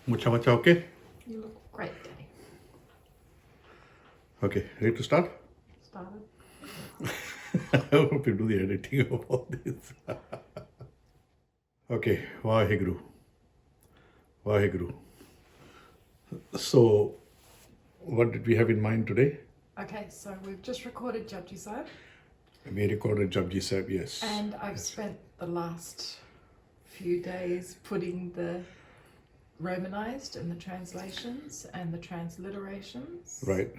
Mucha okay? You look great, Daddy. Okay, ready to start? Started. I hope you do the editing of all this. Okay, Waheguru. Waheguru. So, what did we have in mind today? Okay, so we've just recorded Japji Sahib, We recorded Japji Sahib, yes. and I've spent the last few days putting the Romanized and the translations and the transliterations Right,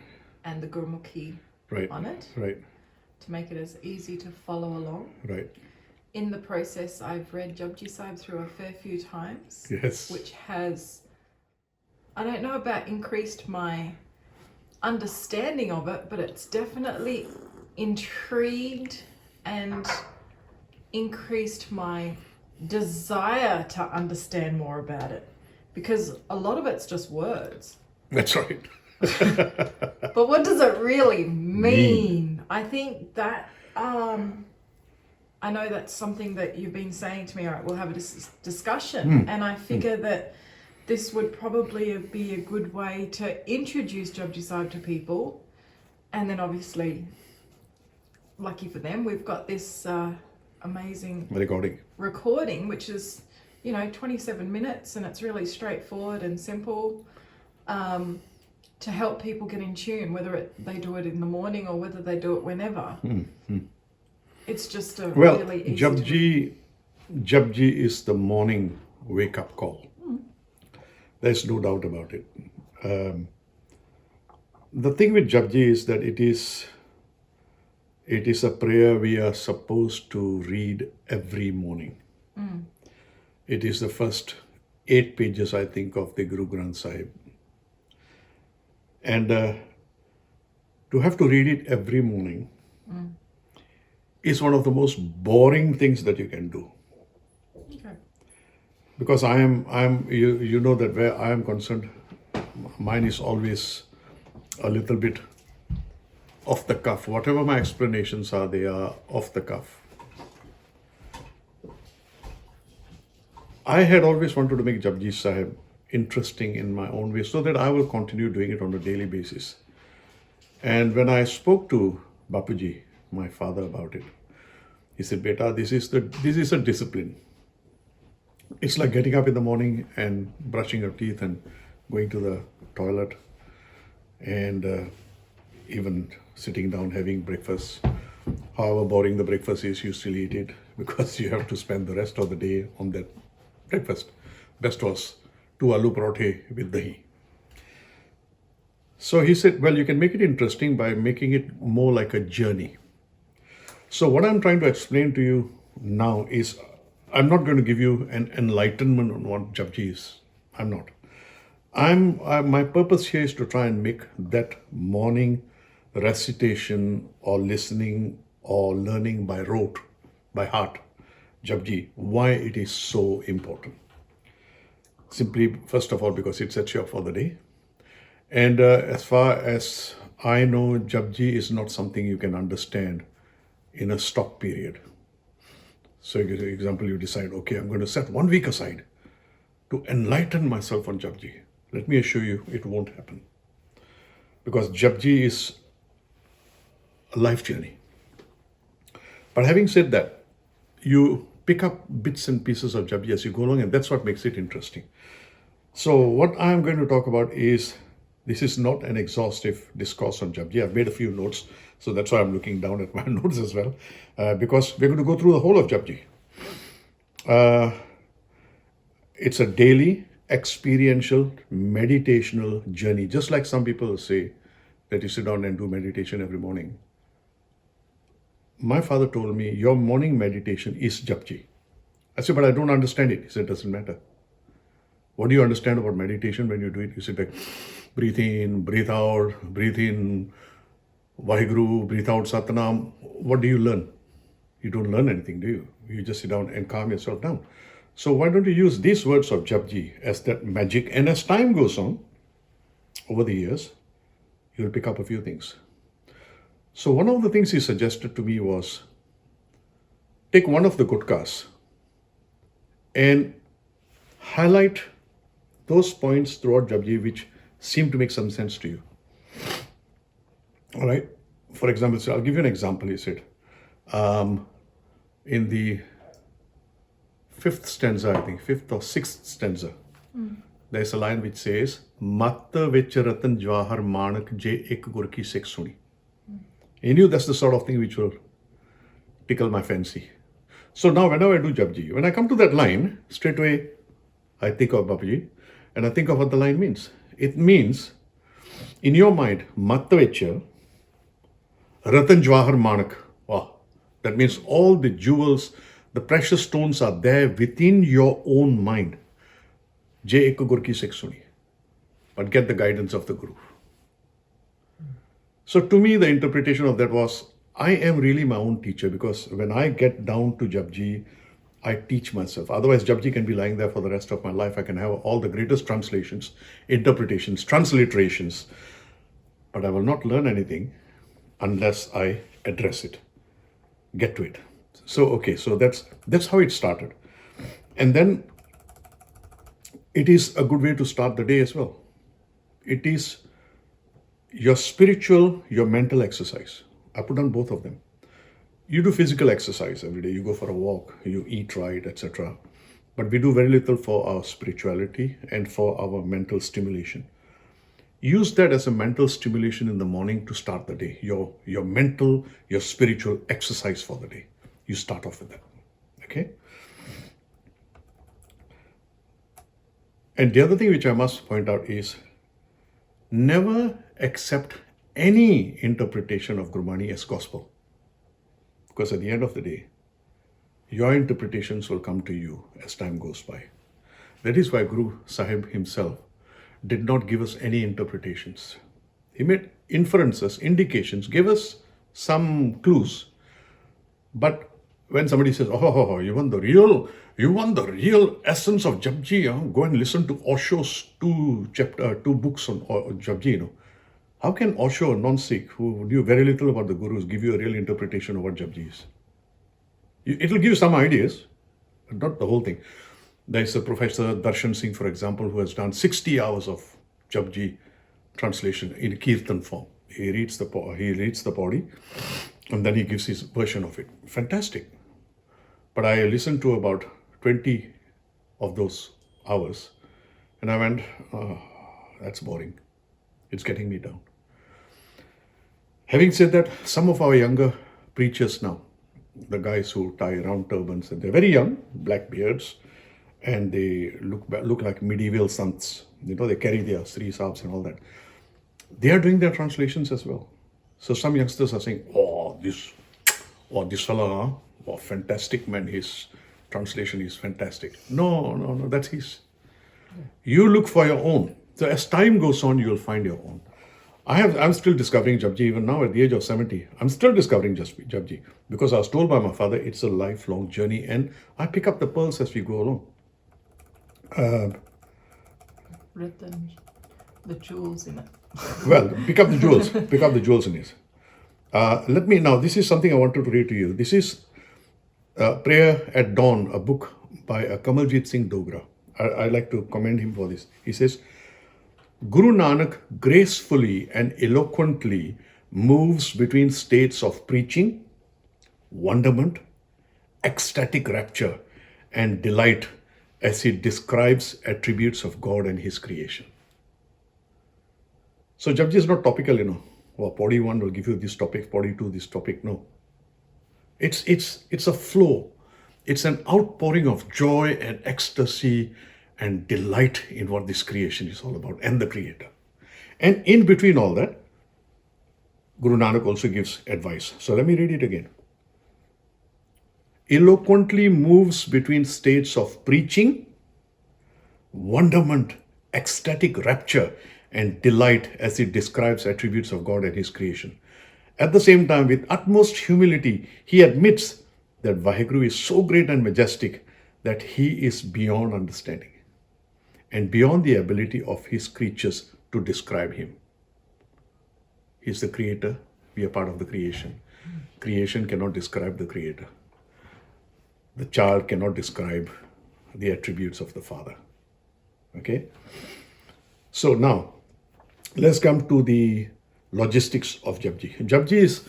and the Gurmukhi right, on it right, to make it as easy to follow along. right. In the process, I've read Japji Sahib through a fair few times, Yes. which has, I don't know about increased my understanding of it, but it's definitely intrigued and increased my desire to understand more about it, because a lot of it's just words. That's right. But what does it really mean? I think that I know that's something that you've been saying to me. All right, we'll have a discussion, and I figure that this would probably be a good way to introduce Japji Sahib to people. And then obviously, lucky for them, we've got this amazing recording, which is, 27 minutes, and it's really straightforward and simple to help people get in tune, whether they do it in the morning or whether they do it whenever. It's just a really easy Jabji is the morning wake-up call. There's no doubt about it. The thing with Japji is that it is a prayer we are supposed to read every morning. It is the first 8 pages, I think, of the Guru Granth Sahib. And to have to read it every morning is one of the most boring things that you can do. Okay. Because you know that where I am concerned, mine is always a little bit off the cuff. Whatever my explanations are, they are off the cuff. I had always wanted to make Japji Sahib interesting in my own way so that I will continue doing it on a daily basis. And when I spoke to Bapuji, my father, about it, he said, "Beta, this is a discipline. It's like getting up in the morning and brushing your teeth and going to the toilet and even sitting down having breakfast. However boring the breakfast is, you still eat it because you have to spend the rest of the day on that breakfast. Best was 2 aloo parathe with dahi." So he said, well, you can make it interesting by making it more like a journey. So what I'm trying to explain to you now is, I'm not going to give you an enlightenment on what Japji is. I'm not. My purpose here is to try and make that morning recitation or listening or learning by rote, by heart, Japji, why it is so important. Simply, first of all, because it sets you up for the day. And as far as I know, Japji is not something you can understand in a stock period. So, for example, you decide, okay, I'm going to set 1 week aside to enlighten myself on Japji. Let me assure you, it won't happen. Because Japji is a life journey. But having said that, you pick up bits and pieces of Japji as you go along, and that's what makes it interesting. So what I'm going to talk about is, this is not an exhaustive discourse on Japji. I've made a few notes, so that's why I'm looking down at my notes as well, because we're going to go through the whole of Japji. It's a daily, experiential, meditational journey, just like some people say that you sit down and do meditation every morning. My father told me, your morning meditation is Japji. I said, but I don't understand it. He said, it doesn't matter. What do you understand about meditation when you do it? You sit like, breathe in, breathe out, breathe in, Waheguru, breathe out, Satnam. What do you learn? You don't learn anything, do you? You just sit down and calm yourself down. So why don't you use these words of Japji as that magic? And as time goes on, over the years, you'll pick up a few things. So one of the things he suggested to me was, take one of the gutkas and highlight those points throughout Japji which seem to make some sense to you. All right. For example, so I'll give you an example. He said, in the fifth stanza, I think, fifth or sixth stanza, there's a line which says, Matta vich ratan jwahar manak je ek gur ki sikh suni. He knew that's the sort of thing which will tickle my fancy. So now whenever I do Japji, when I come to that line, straight away I think of Babaji and I think of what the line means. It means, in your mind, Matta vich ratan jwahar manak. Wow. That means all the jewels, the precious stones are there within your own mind. Je ek gur ki sikh suni. But get the guidance of the Guru. So to me, the interpretation of that was, I am really my own teacher, because when I get down to Japji, I teach myself. Otherwise, Japji can be lying there for the rest of my life. I can have all the greatest translations, interpretations, transliterations, but I will not learn anything unless I address it, get to it. So, okay, so that's how it started. And then it is a good way to start the day as well. It is your spiritual, your mental exercise. I put on both of them. You do physical exercise every day. You go for a walk, you eat right, etc. But we do very little for our spirituality and for our mental stimulation. Use that as a mental stimulation in the morning to start the day. Your mental, your spiritual exercise for the day. You start off with that. Okay? And the other thing which I must point out is, never accept any interpretation of Gurbani as gospel. Because at the end of the day, your interpretations will come to you as time goes by. That is why Guru Sahib himself did not give us any interpretations. He made inferences, indications, gave us some clues. But when somebody says, oh, you want the real essence of Japji, go and listen to Osho's two books on Japji. How can Osho, a non-Sikh, who knew very little about the Gurus, give you a real interpretation of what Japji is? It will give you some ideas, but not the whole thing. There is a Professor Darshan Singh, for example, who has done 60 hours of Japji translation in Kirtan form. He reads the body, and then he gives his version of it. Fantastic. But I listened to about 20 of those hours, and I went, oh, that's boring. It's getting me down. Having said that, some of our younger preachers now, the guys who tie round turbans, and they're very young, black beards, and they look like medieval sants. They carry their Sri Saabs and all that. They are doing their translations as well. So some youngsters are saying, this fella, fantastic man, his translation is fantastic. No, that's his. You look for your own. So as time goes on, you'll find your own. I'm still discovering Japji even now at the age of 70. I'm still discovering Japji because I was told by my father it's a lifelong journey, and I pick up the pearls as we go along. Written the jewels in it. Well, pick up the jewels. Pick up the jewels in it. This is something I wanted to read to you. This is Prayer at Dawn, a book by Kamaljit Singh Dogra. I like to commend him for this. He says, Guru Nanak gracefully and eloquently moves between states of preaching, wonderment, ecstatic rapture, and delight as he describes attributes of God and his creation. So Japji is not topical, Podi 1 will give you this topic, Podi 2 this topic. No. It's a flow. It's an outpouring of joy and ecstasy and delight in what this creation is all about and the Creator. And in between all that, Guru Nanak also gives advice. So let me read it again. Eloquently moves between states of preaching, wonderment, ecstatic rapture, and delight as he describes attributes of God and his creation. At the same time, with utmost humility, he admits that Waheguru is so great and majestic that he is beyond understanding and beyond the ability of his creatures to describe him. He is the Creator. We are part of the creation. Creation cannot describe the Creator. The child cannot describe the attributes of the Father. Okay. So now, let's come to the logistics of Japji. Japji is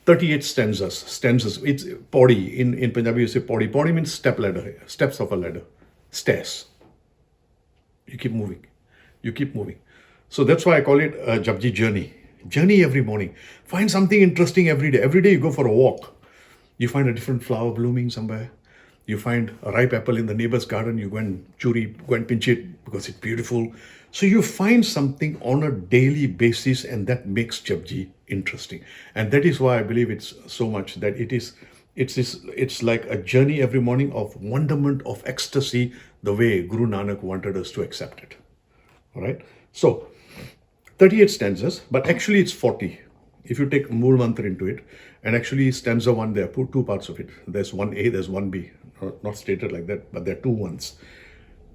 38 stanzas. Stanzas. It's podi. In Punjabi, you say podi. Podi means step ladder, steps of a ladder, stairs. You keep moving. You keep moving. So that's why I call it a Japji Journey. Journey every morning. Find something interesting every day. Every day you go for a walk. You find a different flower blooming somewhere. You find a ripe apple in the neighbor's garden. You go and pinch it because it's beautiful. So you find something on a daily basis, and that makes Japji interesting. And that is why I believe it's so much that it's like a journey every morning of wonderment, of ecstasy, the way Guru Nanak wanted us to accept it. All right. So 38 stanzas, but actually it's 40. If you take Mool Mantra into it, and actually stanza 1, there are two parts of it. There's 1A, there's 1B. Not stated like that, but there are 2 ones.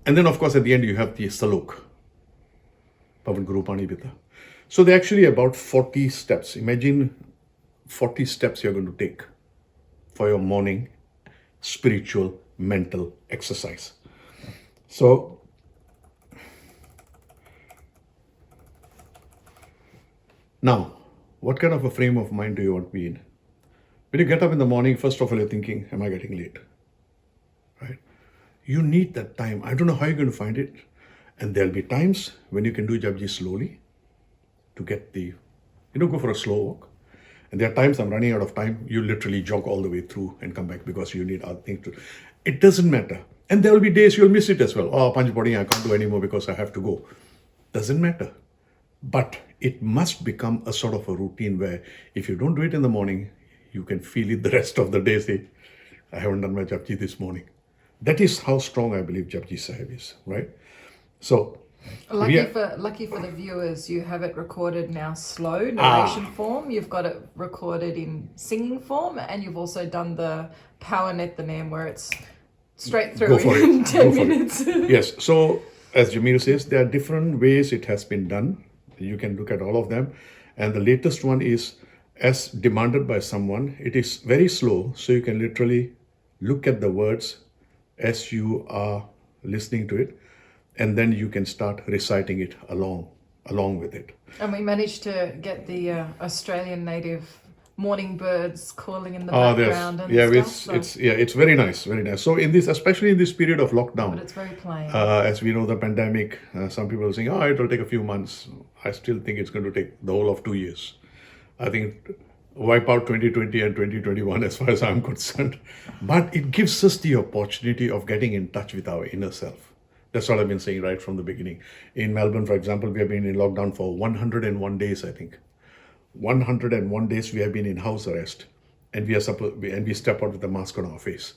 And then, of course, at the end, you have the Salok. Pavan Guru Pani Pita. So they're actually about 40 steps. Imagine 40 steps you're going to take for your morning spiritual, mental exercise. So, now, what kind of a frame of mind do you want to be in? When you get up in the morning, first of all, you're thinking, am I getting late? Right? You need that time. I don't know how you're going to find it. And there'll be times when you can do Japji slowly to get go for a slow walk. And there are times I'm running out of time. You literally jog all the way through and come back because you need other things to. It doesn't matter. And there will be days you'll miss it as well. Oh, Panch Body, I can't do anymore because I have to go. Doesn't matter. But it must become a sort of a routine where if you don't do it in the morning, you can feel it the rest of the day. Say, I haven't done my Japji this morning. That is how strong I believe Japji Sahib is, right? So, lucky for the viewers, you have it recorded now slow narration form. You've got it recorded in singing form, and you've also done the power net the name where it's straight through in 10 minutes. Yes. So, as Jamil says, there are different ways it has been done. You can look at all of them. And the latest one is as demanded by someone. It is very slow. So you can literally look at the words as you are listening to it. And then you can start reciting it along with it. And we managed to get the Australian native morning birds calling in the background and stuff. It's very nice, very nice. So especially in this period of lockdown, but it's very plain. As we know, the pandemic, some people are saying, oh, it will take a few months. I still think it's going to take the whole of 2 years. I think wipe out 2020 and 2021 as far as I'm concerned. But it gives us the opportunity of getting in touch with our inner self. That's what I've been saying right from the beginning. In Melbourne, for example, we have been in lockdown for 101 days, I think. 101 days we have been in house arrest, and we step out with a mask on our face.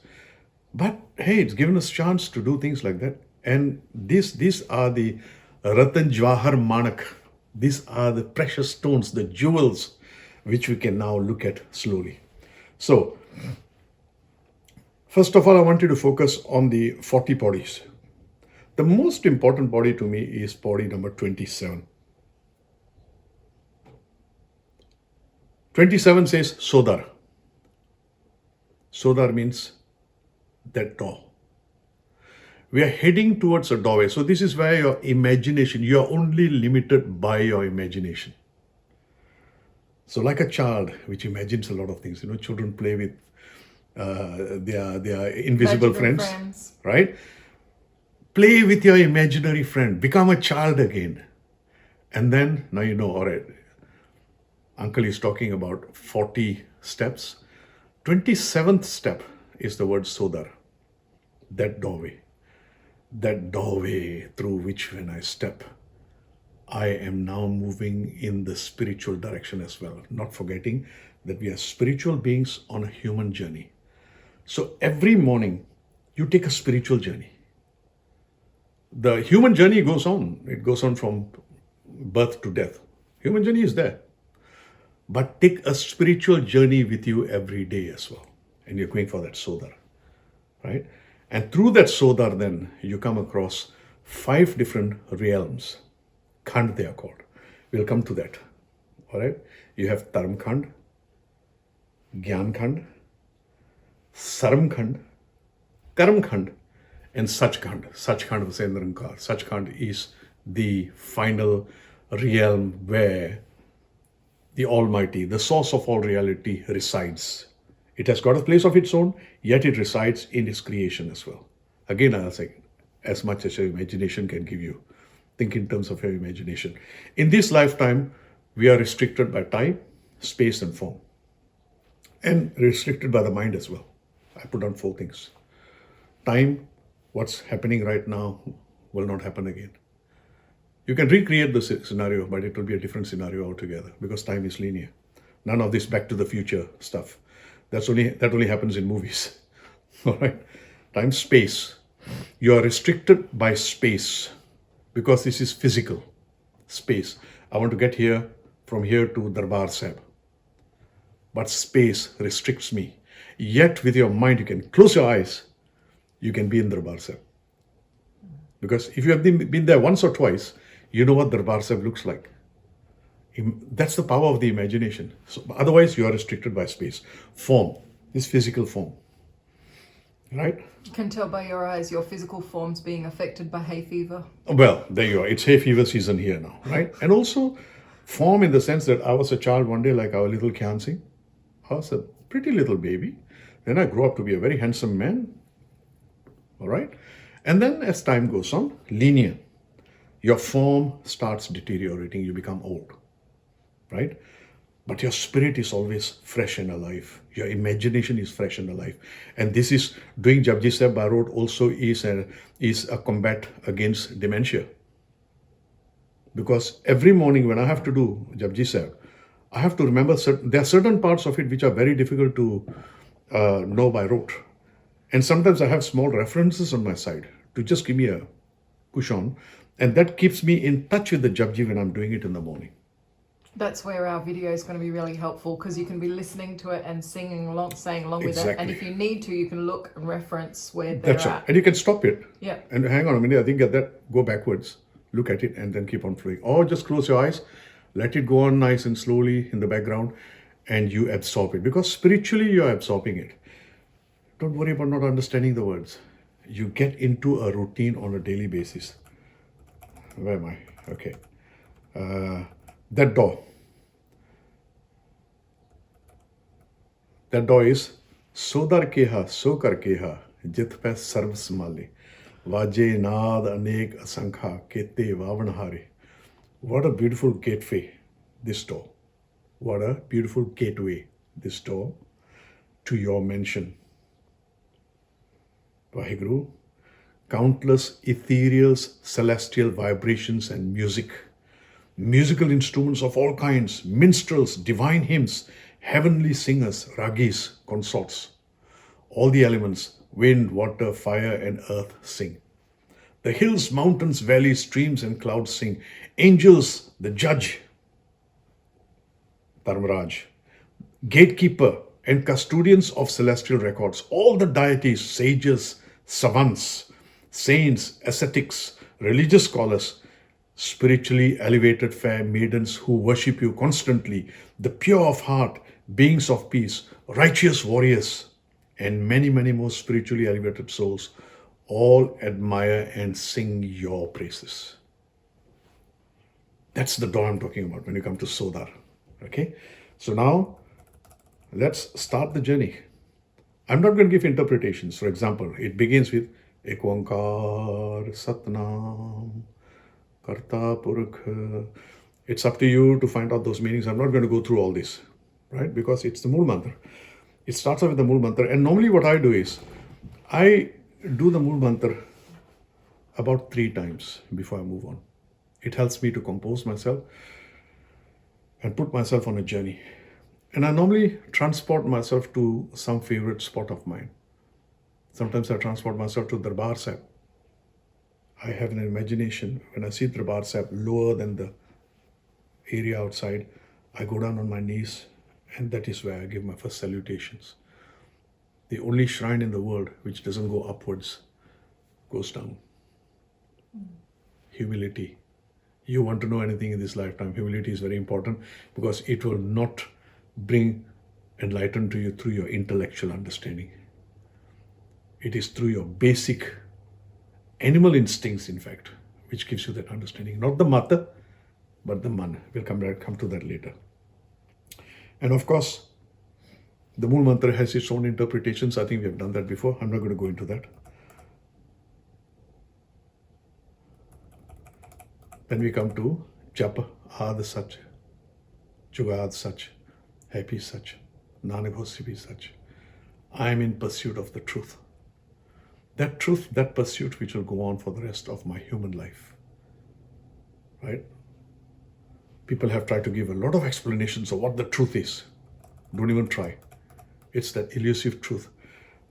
But hey, it's given us chance to do things like that. And these are the Ratan Jwahar Manak. These are the precious stones, the jewels, which we can now look at slowly. So, first of all, I want you to focus on the 40 bodies. The most important body to me is body number 27. 27 says Sodar. Sodar means that door. We are heading towards a doorway. So this is where your imagination, you are only limited by your imagination. So like a child, which imagines a lot of things, children play with their invisible friends, right? Play with your imaginary friend. Become a child again. And then, now you know, all right, Uncle is talking about 40 steps. 27th step is the word Sodar. That doorway. That doorway through which when I step, I am now moving in the spiritual direction as well. Not forgetting that we are spiritual beings on a human journey. So every morning, you take a spiritual journey. The human journey goes on. It goes on from birth to death. Human journey is there. But take a spiritual journey with you every day as well. And you're going for that Sodar, right? And through that Sodar, then you come across 5 different realms. Khand they are called. We'll come to that. All right? You have Dharm Khand, Gyan Khand, Saram Khand, Karam Khand, And Sachkhand was Niranकार. Sachkhand is the final realm where the Almighty, the source of all reality, resides. It has got a place of its own, yet it resides in its creation as well. Again, I'll say, as much as your imagination can give you. Think in terms of your imagination. In this lifetime, we are restricted by time, space, and form. And restricted by the mind as well. I put down 4 things. Time, what's happening right now will not happen again. You can recreate the scenario, but it will be a different scenario altogether because time is linear. None of this back to the future stuff. That only happens in movies. All right? Time, space. You are restricted by space because this is physical space. I want to get here from here to Darbar Sahib. But space restricts me. Yet with your mind, you can close your eyes. You can be in Darbar Sahib. Because if you have been there once or twice, you know what Darbar Sahib looks like. That's the power of the imagination. So, otherwise, you are restricted by space. Form, this physical form. Right? You can tell by your eyes your physical form's being affected by hay fever. Well, there you are. It's hay fever season here now, right? And also form in the sense that I was a child one day like our little Dya Singh. I was a pretty little baby. Then I grew up to be a very handsome man. All right? And then as time goes on, linear. Your form starts deteriorating. You become old. Right? But your spirit is always fresh and alive. Your imagination is fresh and alive. And this is, doing Japji Sahib by rote also is a combat against dementia. Because every morning when I have to do Japji Sahib, I have to remember, there are certain parts of it which are very difficult to know by rote. And sometimes I have small references on my side to just give me a push on. And that keeps me in touch with the Japji when I'm doing it in the morning. That's where our video is going to be really helpful because you can be listening to it and singing along, saying along with it. And if you need to, you can look and reference where they're That's at. right. And you can stop it. Yeah. And hang on a minute, I think at that, go backwards, look at it and then keep on flowing. Or just close your eyes, let it go on nice and slowly in the background and you absorb it. Because spiritually you're absorbing it. Don't worry about not understanding the words. You get into a routine on a daily basis. Where am I? Okay. That door. That door is Sodar keha, sokar keha, jit pe sarv smale, vaje naad anek asankha, kete vavanhare. What a beautiful gateway, this door. What a beautiful gateway, this door, to your mansion. Waheguru, countless ethereal, celestial vibrations and music, musical instruments of all kinds, minstrels, divine hymns, heavenly singers, ragis, consorts. All the elements, wind, water, fire, and earth sing. The hills, mountains, valleys, streams, and clouds sing. Angels, the judge, Dharmaraj, gatekeeper, and custodians of celestial records. All the deities, sages, savants, saints, ascetics, religious scholars, spiritually elevated fair maidens who worship you constantly, the pure of heart, beings of peace, righteous warriors, and many, many more spiritually elevated souls, all admire and sing your praises. That's the door I'm talking about when you come to Sodar. Okay? So now, let's start the journey. I'm not going to give interpretations. For example, it begins with Ek Onkar Satnam Karta Purukh. It's up to you to find out those meanings. I'm not going to go through all this, right? Because it's the Mool Mantra. It starts off with the Mool Mantra. And normally what I do is, I do the Mool Mantra about 3 times before I move on. It helps me to compose myself and put myself on a journey. And I normally transport myself to some favorite spot of mine. Sometimes I transport myself to Darbar Sahib. I have an imagination. When I see Darbar Sahib lower than the area outside, I go down on my knees, and that is where I give my first salutations. The only shrine in the world which doesn't go upwards goes down. Humility. You want to know anything in this lifetime, humility is very important because it will not bring enlightenment to you through your intellectual understanding. It is through your basic animal instincts, in fact, which gives you that understanding. Not the mata, but the man. We'll come to that later. And of course, the Mool Mantra has its own interpretations. I think we have done that before. I'm not going to go into that. Then we come to Jap Ad Sach, Jugad Sach, Happy Sach, Nanak Hosi Bhi Sach. I am in pursuit of the truth. That truth, that pursuit which will go on for the rest of my human life. Right? People have tried to give a lot of explanations of what the truth is. Don't even try. It's that elusive truth.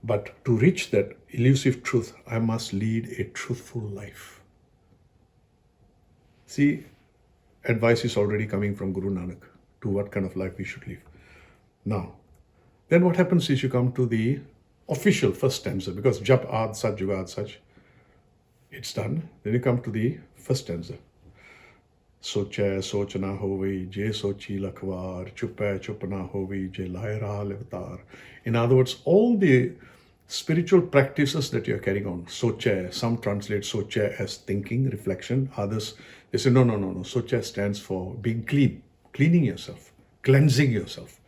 But to reach that elusive truth, I must lead a truthful life. See, advice is already coming from Guru Nanak to what kind of life we should live. Now, then what happens is you come to the official first stanza, because Jap Ad Sach Jugad Sach, it's done. Then you come to the first stanza. Sochai soch na hovi, je sochi lakhwar, chupai chup na hovi, je laira levtar. In other words, all the spiritual practices that you're carrying on, sochai, some translate sochai as thinking, reflection. Others, they say, no. Sochai stands for being clean, cleaning yourself, cleansing yourself.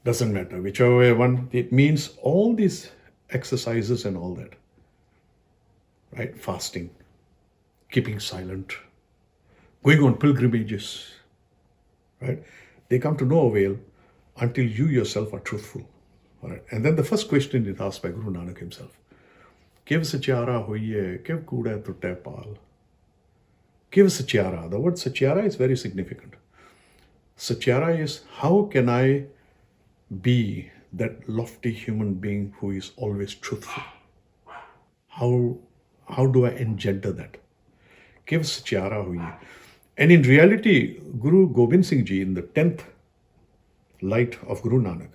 Doesn't matter, whichever way one, it means all these exercises and all that. Right? Fasting, keeping silent, going on pilgrimages, right? They come to no avail until you yourself are truthful. All right? And then the first question is asked by Guru Nanak himself. Kiv sachiara hoiye, kiv kuda tutte pal. Kiv sachiara. The word sachiara is very significant. Sachiara is, how can I be that lofty human being who is always truthful? How do I engender that? Kiv sachiara hoiye. And in reality, Guru Gobind Singh Ji, in the 10th light of Guru Nanak,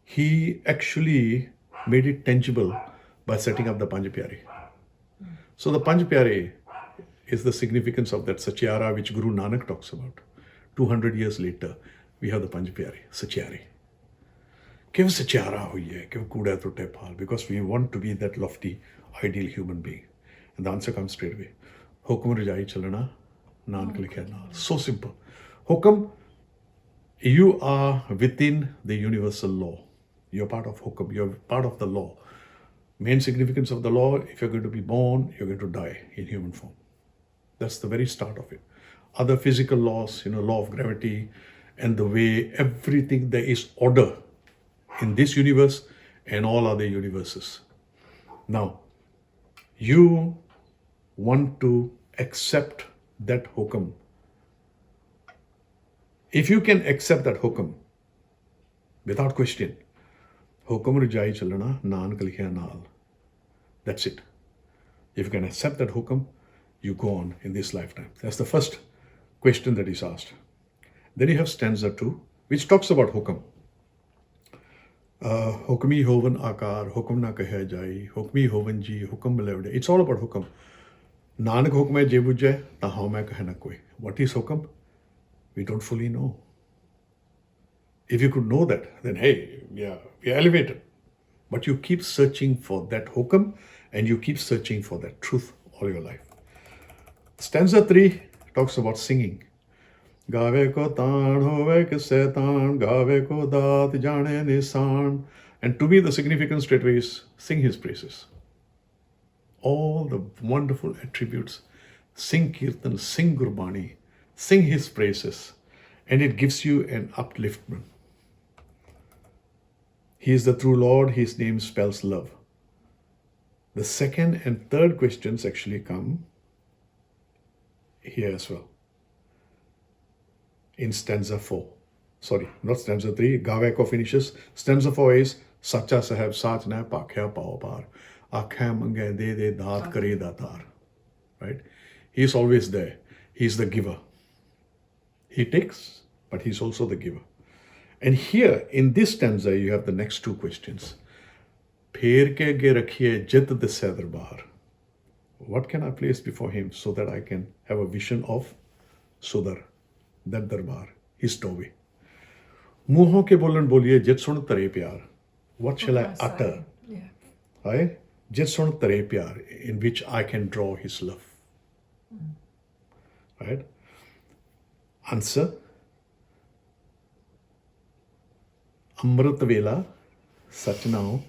he actually made it tangible by setting up the Panj Pyare. So the Panj Pyare is the significance of that Sachiara which Guru Nanak talks about. 200 years later, we have the Panj Pyare, Sachiare. Kiv Sachiara hoiye, kiv kuda tutte pal, because we want to be that lofty, ideal human being. And the answer comes straight away. Hukum rajai chalana, Nanak likhe naal. So simple. Hukum, you are within the universal law. You're part of Hukum, you're part of the law. Main significance of the law, if you're going to be born, you're going to die in human form. That's the very start of it. Other physical laws, law of gravity, and the way everything, there is order in this universe and all other universes. Now, you want to accept that Hukum. If you can accept that Hukum without question, Hukum rajai chalana, Nanak likhe naal. That's it. If you can accept that Hukum, you go on in this lifetime. That's the first question that is asked. Then you have stanza 2, which talks about Hukum. Hukmi hovan akar, Hukum na kahe jai, Hukmi hovan ji, Hukum milevde. It's all about Hukum. Nanak Hukum hai je bujhe, ta hau main kahe na koi. What is Hukum? We don't fully know. If you could know that, then hey, yeah, we are elevated. But you keep searching for that Hukum and you keep searching for that truth all your life. Stanza 3 talks about singing. Gaave ko taan hove ke setan, gaave ko daat jane nisan. And to me, the significance straightway is sing his praises. All the wonderful attributes. Sing Kirtan, sing Gurbani, sing his praises. And it gives you an upliftment. He is the true Lord, his name spells love. The second and third questions actually come here as well. In stanza 4. Sorry, not stanza 3. Gaave ko finishes. Stanza 4 is Sacha Sahib Sach na pakhya pao par. Akhya mange de de daat kare datar. Right? He is always there. He is the giver. He takes, but he's also the giver. And here, in this stanza, you have the next two questions. Pher ke ge rakhiye jit disse darbar. What can I place before him so that I can have a vision of Sudar, that darbar, his doorway? Muhon ke bolan boliye jit sun tare pyar. What shall I utter? Yeah. Right? जिस सुन तरे प्यार, in which I can draw his love. Right? Answer. Amrit Vela, such now,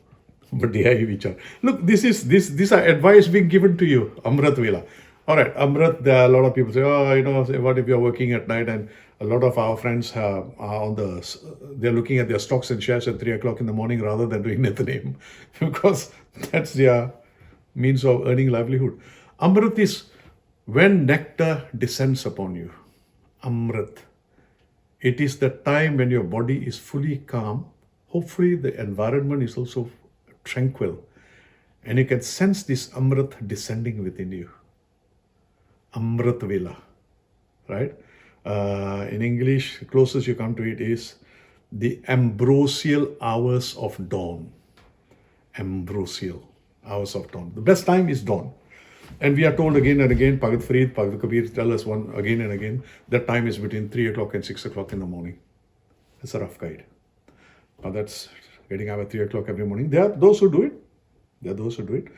Badhyai Vichar. Look, these are advice being given to you, Amrit Vela. All right, Amrit, there are a lot of people say, oh, you know, what if you're working at night? And a lot of our friends are they're looking at their stocks and shares at 3 o'clock in the morning rather than doing Nithanim because that's their means of earning livelihood. Amrit is when nectar descends upon you. Amrit. It is the time when your body is fully calm. Hopefully the environment is also tranquil. And you can sense this Amrit descending within you. Amrit Vela. Right? In English, the closest you come to it is the ambrosial hours of dawn. Ambrosial hours of dawn. The best time is dawn. And we are told again and again, Bhagat Farid, Bhagat Kabir tell us one again and again, that time is between 3 o'clock and 6 o'clock in the morning. It's a rough guide. But that's getting up at 3 o'clock every morning. There are those who do it.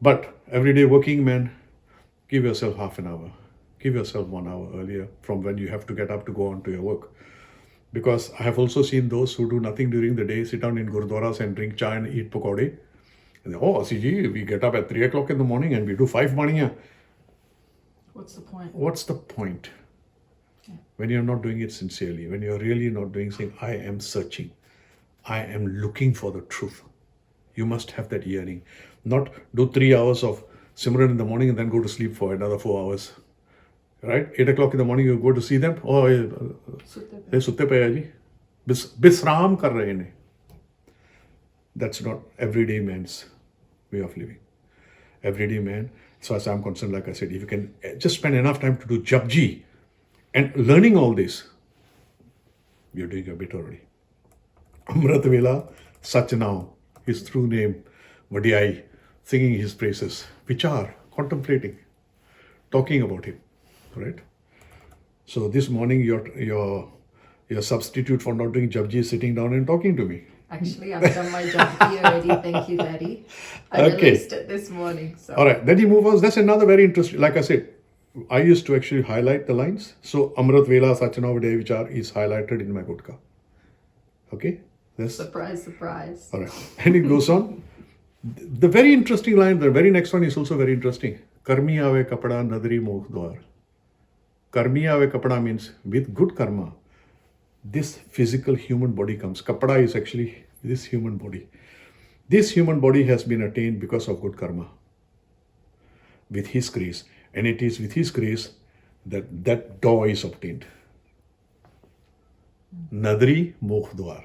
But everyday working man, give yourself half an hour. Give yourself 1 hour earlier from when you have to get up to go on to your work. Because I have also seen those who do nothing during the day, sit down in gurdwaras and drink chai and eat pakode. And they, oh, Asiji, we get up at 3 o'clock in the morning and we do 5 baniya. What's the point? What's the point? Yeah. When you're not doing it sincerely, when you're really not doing saying, I am searching, I am looking for the truth. You must have that yearning. Not do 3 hours of Simran in the morning and then go to sleep for another 4 hours. Right? 8 o'clock in the morning, you go to see them. Oh, they sutte pe hai ji. Bisram kar rahe ne. That's not everyday man's way of living. Everyday man, as far as I'm concerned, like I said, if you can just spend enough time to do Japji and learning all this, you're doing a bit already. Amrit Vela, such now, his true name, Vadiyai, singing his praises, Vichar, contemplating, talking about him, right? So this morning, your substitute for not doing Japji is sitting down and talking to me. Actually, I've done my Japji already. Thank you, Daddy. I released it this morning. So. All right. Then he moves on. That's another very interesting. Like I said, I used to actually highlight the lines. So Amrit Vela Sachana Viday Vichar is highlighted in my gutka. Okay. That's surprise, surprise. All right. And it goes on. The very interesting line, the very next one is also very interesting. Karmi ave kapada nadri mokh dwar. Karmi ave kapada means with good karma, this physical human body comes. Kapada is actually this human body. This human body has been attained because of good karma. With His grace. And it is with His grace that door is obtained. Nadri mokh dwar.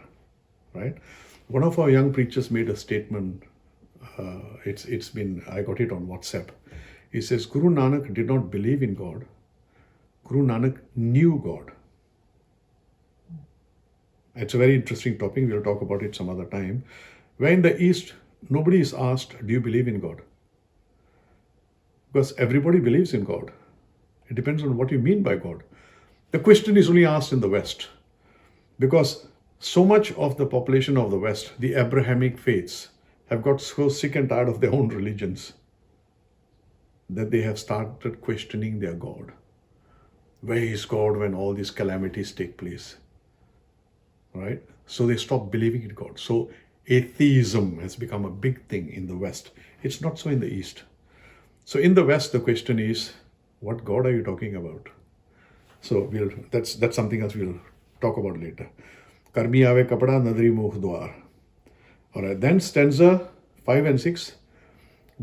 Right? One of our young preachers made a statement. It's been, I got it on WhatsApp. He says, Guru Nanak did not believe in God. Guru Nanak knew God. It's a very interesting topic. We'll talk about it some other time. Where in the East, nobody is asked, do you believe in God? Because everybody believes in God. It depends on what you mean by God. The question is only asked in the West. Because so much of the population of the West, the Abrahamic faiths, have got so sick and tired of their own religions that they have started questioning their God. Where is God when all these calamities take place? Right? So they stop believing in God. So atheism has become a big thing in the West. It's not so in the East. So in the West, the question is, what God are you talking about? So that's something else we'll talk about later. Karmi ave kapada nadri mukh dwar. Alright, then stanza 5 and 6.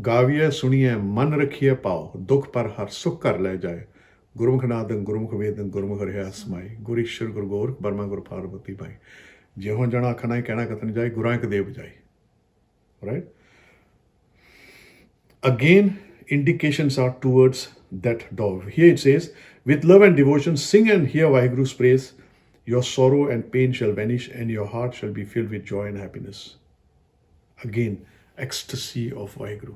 Gaviya suniye man rakhiye pao, dukh par har sukh kar le jaye. Gurumukh nadan, Gurumukh vedan, Gurumukh rehas mai. Gurishwar Guru Gork, Barma Guru Parvati bai. Jehon jana khanai kehna katan jai, Gurank dev jai. Right? Again, indications are towards that door. Here it says, with love and devotion, sing and hear Waheguru's praise. Your sorrow and pain shall vanish and your heart shall be filled with joy and happiness. Again, ecstasy of Waheguru.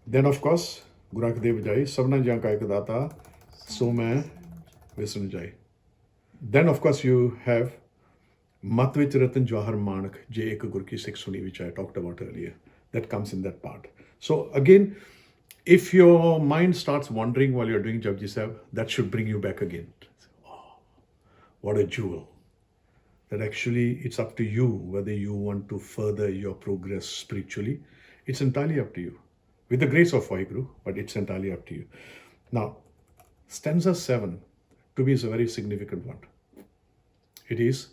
Then of course, Gurank dev jai, sabna jang ka ek data, so main visnu jai. Then of course you have Mat vich ratan jawahar manak, je ek gur ki sikh suni, which I talked about earlier. that comes in that part. So again, if your mind starts wandering while you're doing Japji Sahib, that should bring you back again. Oh, what a jewel. That actually it's up to you whether you want to further your progress spiritually. It's entirely up to you. With the grace of Waheguru, but it's entirely up to you. Now, stanza 7 to me is a very significant one. It is,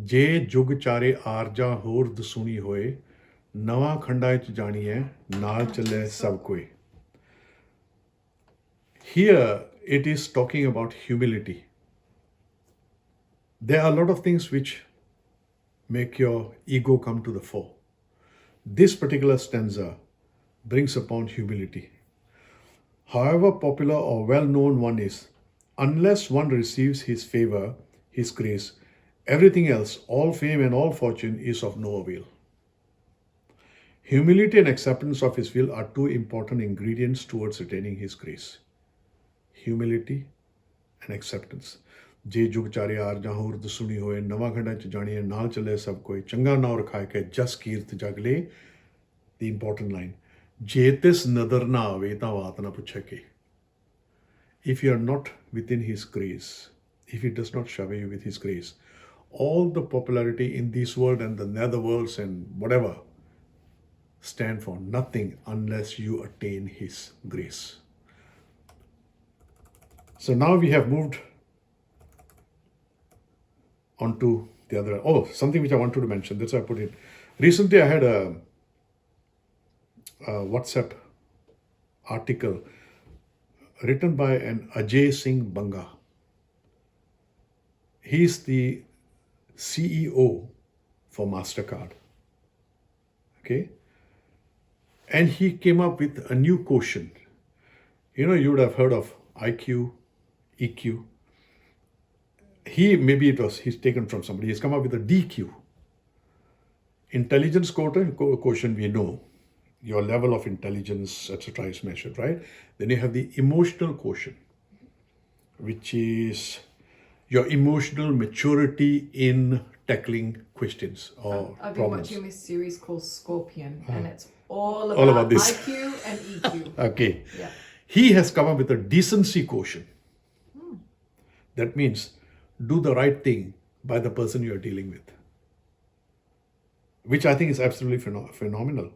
Je jug chare arja hor dusuni hoye, nawa khandai ch janiye, naal chale sab koi. Here it is talking about humility. There are a lot of things which make your ego come to the fore. This particular stanza brings upon humility. However popular or well-known one is, unless one receives his favor, his grace, everything else, all fame and all fortune, is of no avail. Humility and acceptance of his will are two important ingredients towards attaining his grace. Humility and acceptance. जे जुग चारे are जहाँ उर्द सुनी होए नवा खंडा च जानिए नाल चले सब कोई चंगा नाव रखाए के जस कीर्त जगले. The important line, जे तिस नदर ना आवे ता बात ना पूछे के. If you are not within his grace, if he does not shower you with his grace, all the popularity in this world and the nether worlds and whatever stand for nothing unless you attain his grace. So now we have moved onto the other. Oh, something which I wanted to mention. That's why I put it. Recently, I had a WhatsApp article written by an Ajay Singh Banga. He is the CEO for MasterCard. Okay? And he came up with a new quotient. You know, you would have heard of IQ, EQ. He's taken from somebody. He's come up with a DQ. Intelligence quotient, we know. Your level of intelligence, etc. is measured, right? Then you have the emotional quotient, which is your emotional maturity in tackling questions or I've been problems. watching this series called Scorpion, and it's all about this. IQ and EQ. Okay. Yeah. He has come up with a decency quotient. That means do the right thing by the person you are dealing with, which I think is absolutely phenomenal.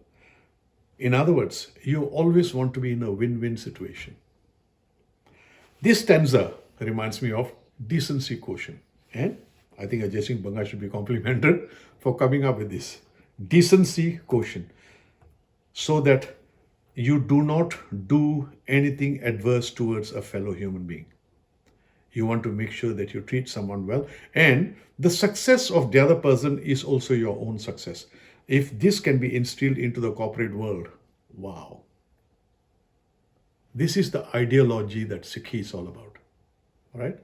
In other words, you always want to be in a win-win situation. This stanza reminds me of decency quotient, and I think Ajay Singh Banga should be complimented for coming up with this decency quotient, so that you do not do anything adverse towards a fellow human being. You want to make sure that you treat someone well, and the success of the other person is also your own success. If this can be instilled into the corporate world, wow. This is the ideology that Sikhi is all about, right?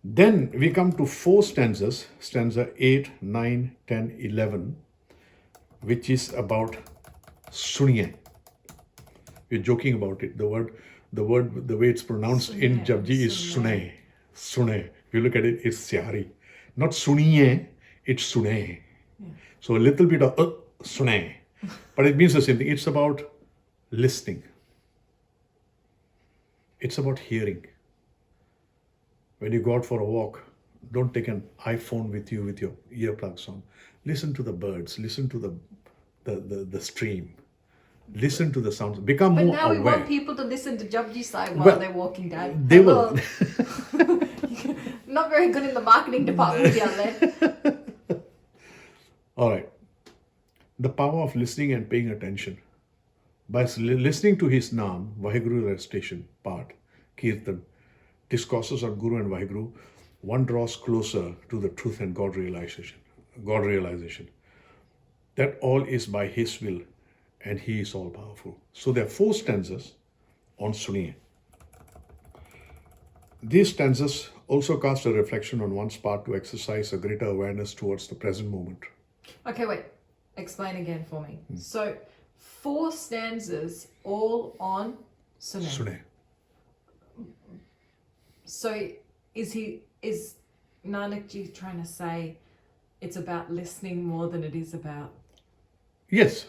Then we come to 4 stanzas, stanza 8, 9, 10, 11, which is about Suniye. We're joking about it. The way it's pronounced in Jabji is Sune. Sune. If you look at it, it's Syari. Not Suniye, it's Sune. So a little bit of Sune. But it means the same thing. It's about listening. It's about hearing. When you go out for a walk, don't take an iPhone with you with your earplugs on. Listen to the birds. Listen to the stream. Listen to the sounds. Become But more now aware. we want people to listen to Japji Sahib while Well, they're walking down. They will. Not very good in the marketing department down there. All right. The power of listening and paying attention. By listening to his Naam, Waheguru recitation, part, Kirtan, discourses on Guru and Waheguru, one draws closer to the truth and God realization. That all is by his will, and he is all powerful. So there are 4 stanzas on Suniye. These stanzas also cast a reflection on one's part to exercise a greater awareness towards the present moment. Okay, wait. Explain again for me. So, 4 stanzas all on Sune. Sune. So, is Nanak Ji trying to say it's about listening more than it is about Yes,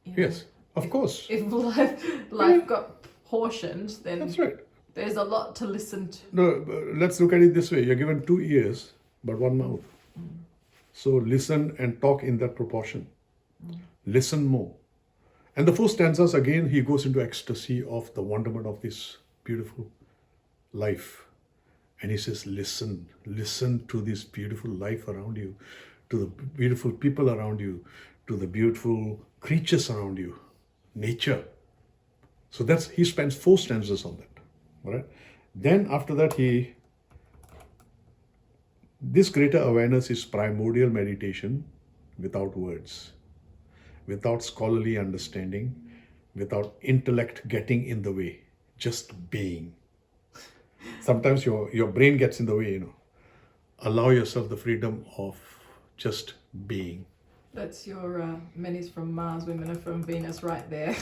You know? yes, of course. If life got portioned, then That's right. there's a lot to listen to. No, let's look at it this way. You're given 2 ears, but 1 mouth. So listen and talk in that proportion. Listen more. And the 4 stanzas, again, he goes into ecstasy of the wonderment of this beautiful life. And he says, listen to this beautiful life around you, to the beautiful people around you, to the beautiful creatures around you, nature. So he spends 4 stanzas on that. All right. Then after that, this greater awareness is primordial meditation without words, without scholarly understanding, without intellect getting in the way, just being. Sometimes your brain gets in the way, Allow yourself the freedom of just being. That's your men is from Mars, women are from Venus right there.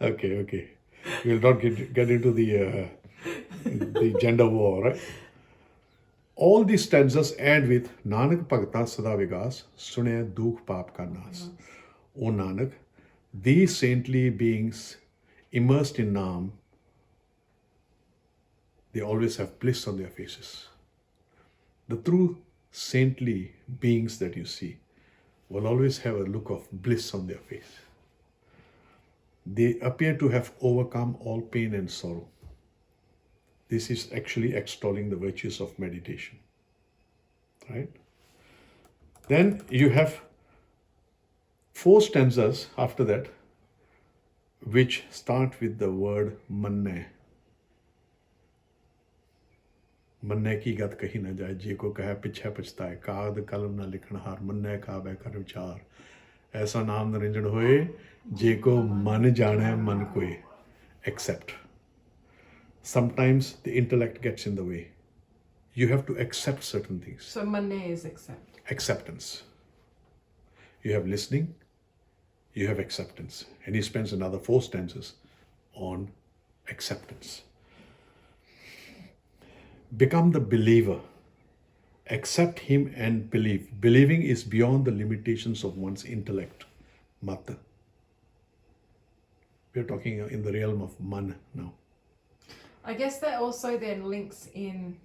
Okay. We'll not get into the gender war, right? All these stanzas end with Nanak Bhagta Sada Vigas, Sunay Dukh Paap Ka Nas. O Nanak, these saintly beings immersed in Naam, they always have bliss on their faces. The true saintly beings that you see will always have a look of bliss on their face. They appear to have overcome all pain and sorrow. This is actually extolling the virtues of meditation, right? Then you have 4 stanzas after that, which start with the word manne. मन्ने की गत कही न जाए, जे को कहे पिछे पछताए, कागद कलम न लिखन हार, मन्ने काबे कर विचार, ऐसा नाम निरंजन होए, जे को मन जाने मन कोय. Accept. Sometimes the intellect gets in the way. You have to accept certain things. So manne is accept. Acceptance. You have listening, you have acceptance. And he spends another 4 stanzas on acceptance. Become the believer. Accept him and believe. Believing is beyond the limitations of one's intellect. Mata. We're talking in the realm of man now. I guess that also then links in,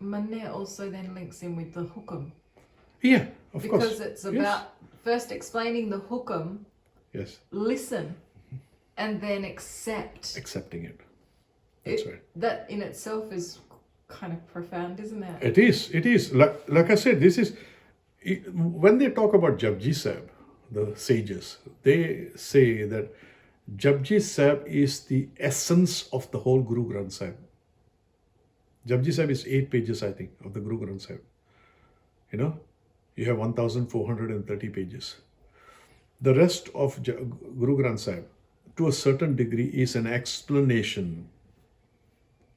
manne also then links in with the hukum. Yeah, of course. Because it's about first explaining the hukum, yes, Mm-hmm. listen, and then accept. Accepting it. That's right. That in itself is kind of profound, isn't it? It is. Like I said, this is, when they talk about Japji Sahib, the sages, they say that Japji Sahib is the essence of the whole Guru Granth Sahib. Japji Sahib is 8 pages, I think, of the Guru Granth Sahib. You have 1,430 pages. The rest of Guru Granth Sahib, to a certain degree, is an explanation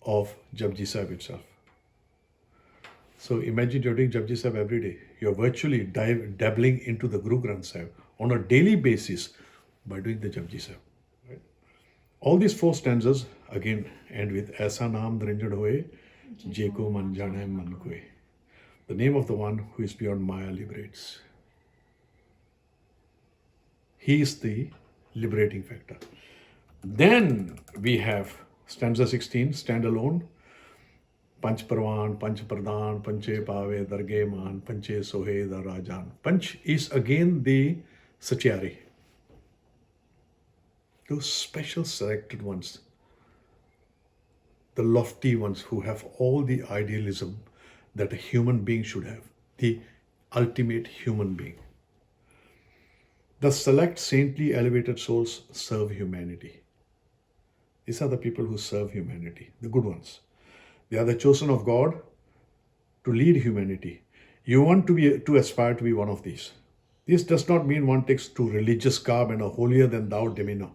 of Japji Sahib itself. So imagine you're doing Japji Sahib every day. You're virtually dabbling into the Guru Granth Sahib on a daily basis by doing the Japji Sahib. Right? All these 4 stanzas again end with Aisa naam niranjan hoye, je ko man jane man koy. The name of the one who is beyond Maya liberates. He is the liberating factor. Then we have stanza 16, stand alone. Panch Parvan, Panch Pradhan, Panche Pave, Darge Man, Panche Sohe, the Rajan. Panch is again the Satyari. Those special selected ones. The lofty ones who have all the idealism that a human being should have. The ultimate human being. The select saintly elevated souls serve humanity. These are the people who serve humanity, the good ones. They are the chosen of God to lead humanity. You want to aspire to be one of these. This does not mean one takes to religious garb and a holier than thou demeanor.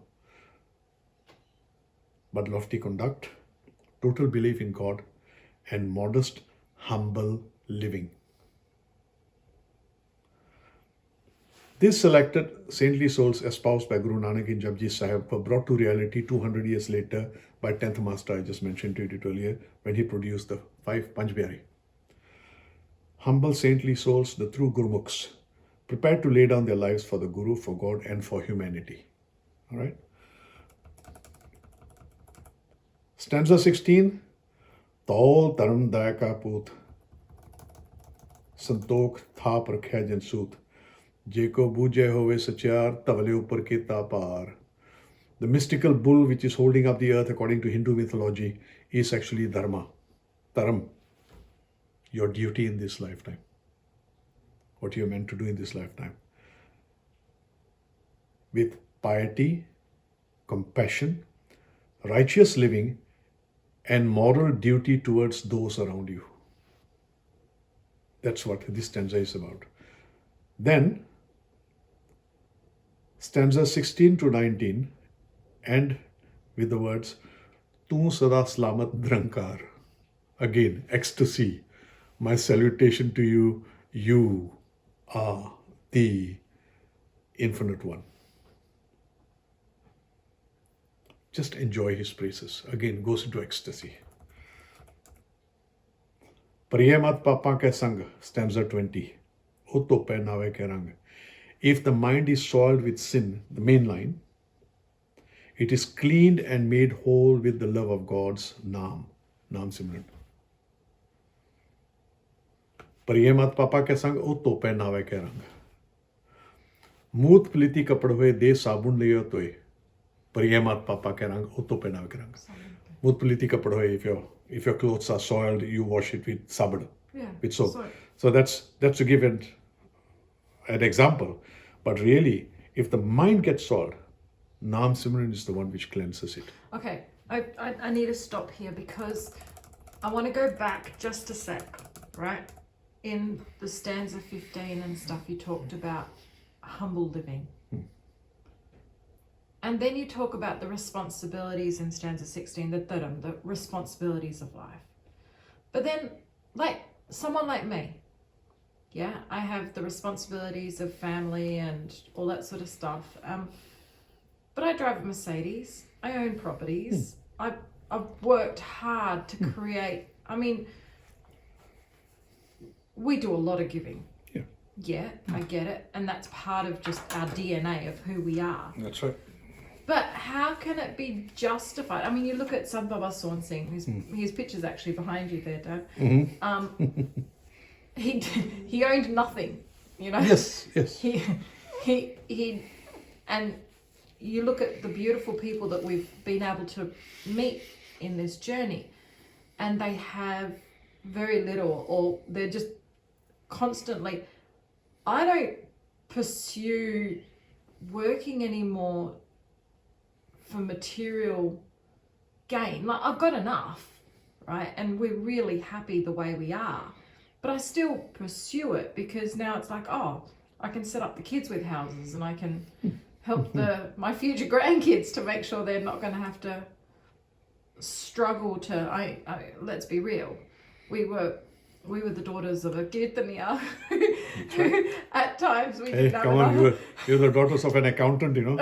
But lofty conduct, total belief in God, and modest, humble living. These selected saintly souls espoused by Guru Nanak in Japji Sahib were brought to reality 200 years later by 10th Master, I just mentioned to it earlier, when he produced the 5 Panch Pyare. Humble saintly souls, the true Gurmukhs, prepared to lay down their lives for the Guru, for God, and for humanity. All right? Stanza 16. Taul Dharam Daya Ka Poot, Santokh Thap Rakhya Jansut, Jeko Bujay Hove Sachar, Tavale Upar Ke Tapar. The mystical bull which is holding up the earth according to Hindu mythology is actually Dharma, Dharam, your duty in this lifetime, what you're meant to do in this lifetime. With piety, compassion, righteous living, and moral duty towards those around you. That's what this stanza is about. Then, stanza 16 to 19 end with the words, Tu Sada Slamat Drankar. Again, ecstasy. My salutation to you. You are the Infinite One. Just enjoy his praises. Again, goes into ecstasy. Priyamat Papa Ke Sang, stanza 20. Utto Pehnawe Ke Rang. If the mind is soiled with sin, the main line, it is cleaned and made whole with the love of God's Naam, Naam Simran. Priyamat Papa Ke Sang, Utto Pehnawe Ke Rang. Moot Pliti Kapad Hoye De Sabun Liyo Toy. Priyamat Papa Ke Rang, Utto Pehnawe Ke Rang. Moot Pliti Kapad Hoye, if your clothes are soiled, you wash it with sabad, with soap. So that's to give an example. But really, if the mind gets soiled, Naam Simran is the one which cleanses it. Okay, I need to stop here because I want to go back just a sec, right? In the stanza 15 and stuff, you talked about humble living. And then you talk about the responsibilities in stanza 16, the dharam, the responsibilities of life. But then, like someone like me, yeah, I have the responsibilities of family and all that sort of stuff. But I drive a Mercedes. I own properties. I've worked hard to create. I mean, we do a lot of giving. Yeah, I get it. And that's part of just our DNA of who we are. That's right. But how can it be justified? I mean, you look at Sant Baba Swan Singh, his picture's actually behind you there, Dad. Mm-hmm. He owned nothing, you know. Yes. He and you look at the beautiful people that we've been able to meet in this journey, and they have very little, or they're just constantly. I don't pursue working anymore for material gain. Like, I've got enough, right? And we're really happy the way we are. But I still pursue it because now it's like, oh, I can set up the kids with houses and I can help my future grandkids to make sure they're not going to have to struggle to, let's be real. We were the daughters of a Kirtaniya. At times we did come on, you're the daughters of an accountant, you know.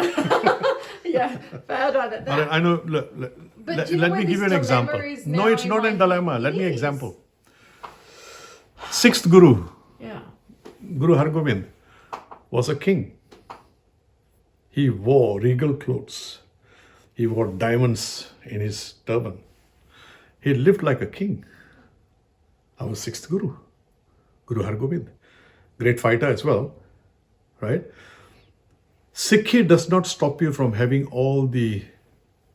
Yeah, bad on it. But I know. Let me give you an example. No, it's not a dilemma. Let me example. Sixth Guru, Guru Hargobind, was a king. He wore regal clothes. He wore diamonds in his turban. He lived like a king. Our sixth Guru, Guru Hargobind, great fighter as well, right? Sikhi does not stop you from having all the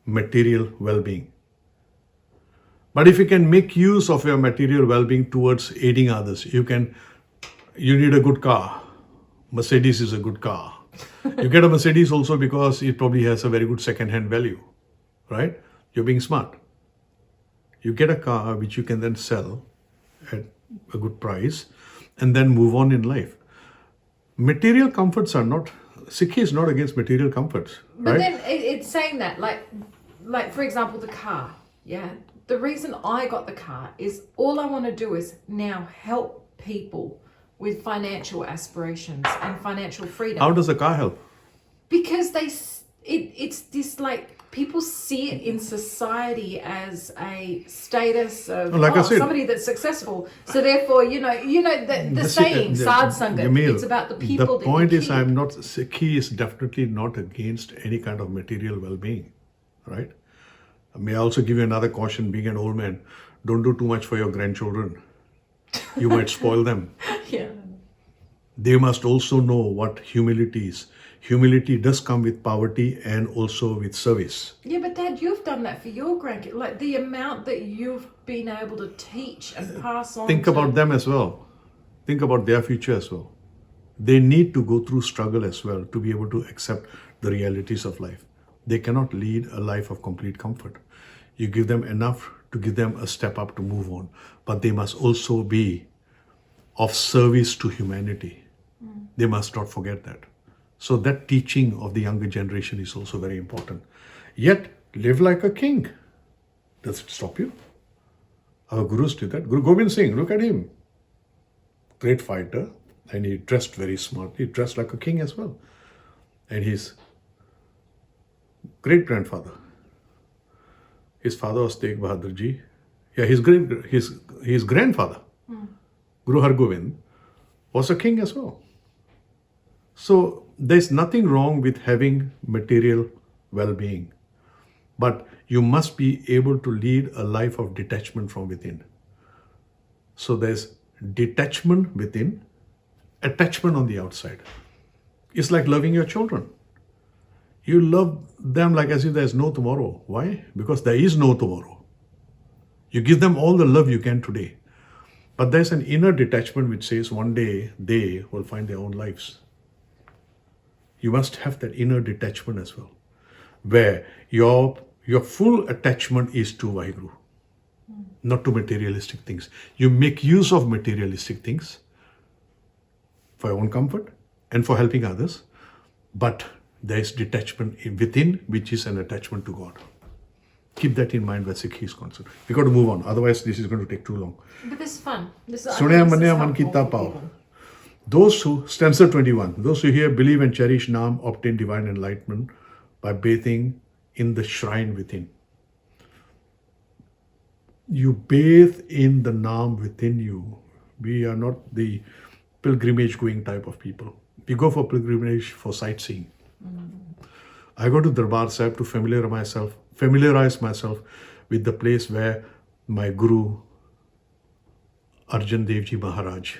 material well-being. But if you can make use of your material well-being towards aiding others, you need a good car. Mercedes is a good car. You get a Mercedes also because it probably has a very good second-hand value, right? You're being smart. You get a car which you can then sell at a good price and then move on in life. Material comforts are not, Sikhi is not against material comforts. But then it's saying that, like for example, the car, yeah? The reason I got the car is all I want to do is now help people with financial aspirations and financial freedom. How does the car help? Because it's this like people see it in society as a status of Like I said, somebody that's successful. So therefore, the saying, Sad Sangat, Jamil, it's about the people. The point that you is, keep. I'm not. Sikhi is definitely not against any kind of material well-being, right? May I also give you another caution? Being an old man, don't do too much for your grandchildren. You might spoil them. Yeah. They must also know what humility is. Humility does come with poverty and also with service. Yeah, but Dad, you've done that for your grandkids. Like the amount that you've been able to teach and pass on. Think about them as well. Think about their future as well. They need to go through struggle as well to be able to accept the realities of life. They cannot lead a life of complete comfort. You give them enough to give them a step up to move on, but they must also be of service to humanity. They must not forget that. So that teaching of the younger generation is also very important. Yet, live like a king. Does it stop you? Our gurus did that. Guru Gobind Singh, look at him. Great fighter. And he dressed very smartly. He dressed like a king as well. And his great-grandfather, his father was Tegh Bahadur Ji. Yeah, his grandfather, Guru Har Gobind, was a king as well. So there's nothing wrong with having material well-being, but you must be able to lead a life of detachment from within. So there's detachment within, attachment on the outside. It's like loving your children. You love them like as if there's no tomorrow. Why? Because there is no tomorrow. You give them all the love you can today. But there's an inner detachment which says one day they will find their own lives. You must have that inner detachment as well, where your full attachment is to Waheguru, not to materialistic things. You make use of materialistic things for your own comfort and for helping others, but there is detachment within, which is an attachment to God. Keep that in mind where Sikhi is concerned. We've got to move on, otherwise this is going to take too long. But this is fun. Sunaya Manya Man Kita Pao. Those who, stanza 21, those who hear, believe and cherish Naam obtain divine enlightenment by bathing in the shrine within. You bathe in the Naam within you. We are not the pilgrimage going type of people. We go for pilgrimage for sightseeing. I go to Darbar Sahib to familiarize myself with the place where my Guru Arjan Dev Ji Maharaj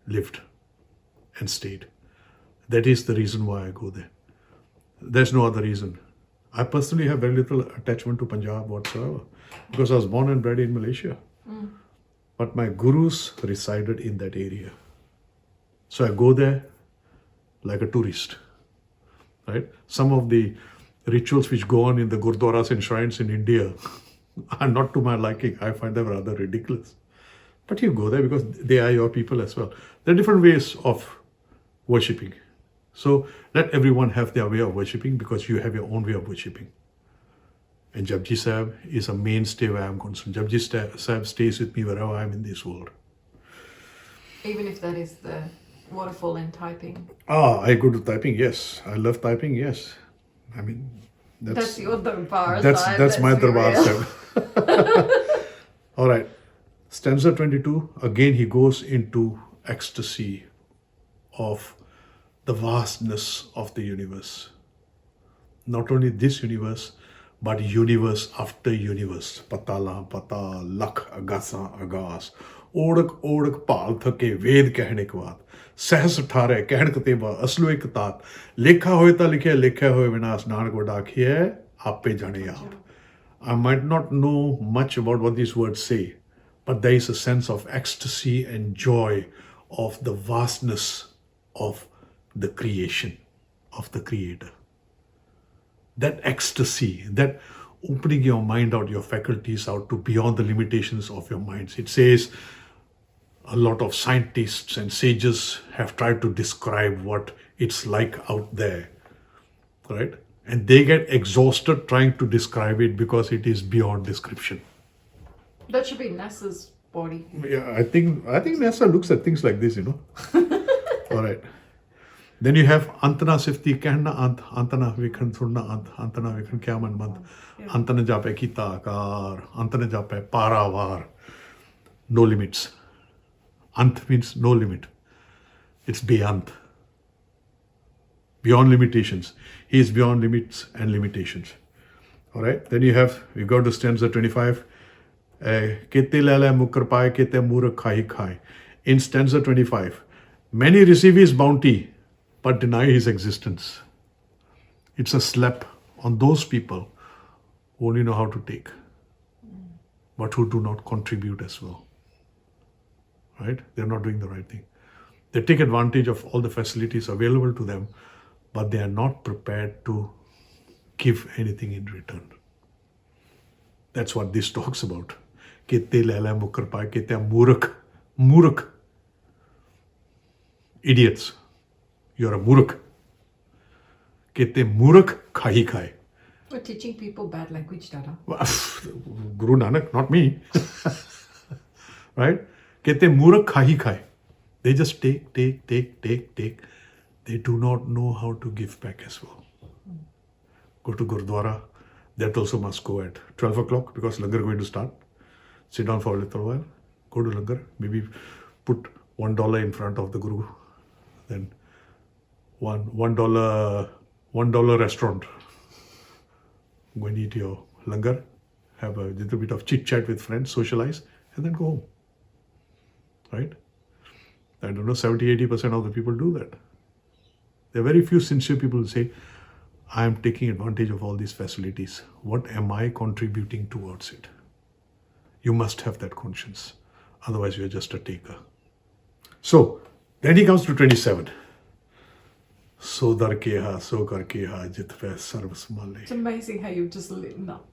lived and stayed. That is the reason why I go there. There's no other reason. I personally have very little attachment to Punjab whatsoever because I was born and bred in Malaysia. But my gurus resided in that area. So I go there like a tourist, right? Some of the rituals which go on in the gurdwaras and shrines in India are not to my liking. I find them rather ridiculous. But you go there because they are your people as well. There are different ways of worshipping. So let everyone have their way of worshipping because you have your own way of worshipping. And Japji Sahib is a mainstay where I'm concerned. Japji Sahib stays with me wherever I'm in this world. Even if that is the waterfall in typing. I go to typing, yes. I love typing, yes. I mean, that's your Darbar Sahib. That's my Darbar Sahib. All right. Stanza 22, again he goes into ecstasy of the vastness of the universe. Not only this universe, but universe after universe. Patala, Patal, Lakh, Agasa, Agas. Odak, Odak, Pal, Thake, Ved कहने के बाद सहस ठारे कहन कतेबा असलो एक तात लेखा होए ता लिखे लेखा होए विनाश नानक वडाखिए आपे जाने आप. I might not know much about what these words say, but there is a sense of ecstasy and joy of the vastness of the creation, of the Creator. That ecstasy, that opening your mind out, your faculties out to beyond the limitations of your minds. It says a lot of scientists and sages have tried to describe what it's like out there, right? And they get exhausted trying to describe it because it is beyond description. That should be NASA's body. Yeah, I think NASA looks at things like this, All right. Then you have Antana Sifti Kahna Ant, Antana Vikhan Thurna Ant, Antana Vikhan Kyaman Mant, Antana Jape Kita Akar, Antana Jape Paravar. No limits. Ant means no limit. It's beyond. Beyond limitations. He is beyond limits and limitations. All right. Then you go to stanza 25. Kete lele mukar paye, kete murak khai khai. In stanza 25, many receive his bounty but deny his existence. It's a slap on those people who only know how to take, but who do not contribute as well. Right? They're not doing the right thing. They take advantage of all the facilities available to them, but they are not prepared to give anything in return. That's what this talks about. Kete lala mukar paye, kete murak. Idiots. You're a murak. Kete murak khai khai. We're teaching people bad language, Dada. Guru Nanak, not me. Right? Kete murak khai khai. They just take. They do not know how to give back as well. Go to Gurdwara. That also must go at 12 o'clock because Langar is going to start. Sit down for a little while. Go to Langar. Maybe put $1 in front of the Guru. Then $1 restaurant. Go and eat your Langar. Have a little bit of chit chat with friends, socialize, and then go home. Right? I don't know, 70-80% of the people do that. There are very few sincere people who say, I am taking advantage of all these facilities. What am I contributing towards it? You must have that conscience. Otherwise, you're just a taker. So, then he comes to 27. So dar keha, so kar keha, jitve sarv smale. It's amazing how you've just lit up.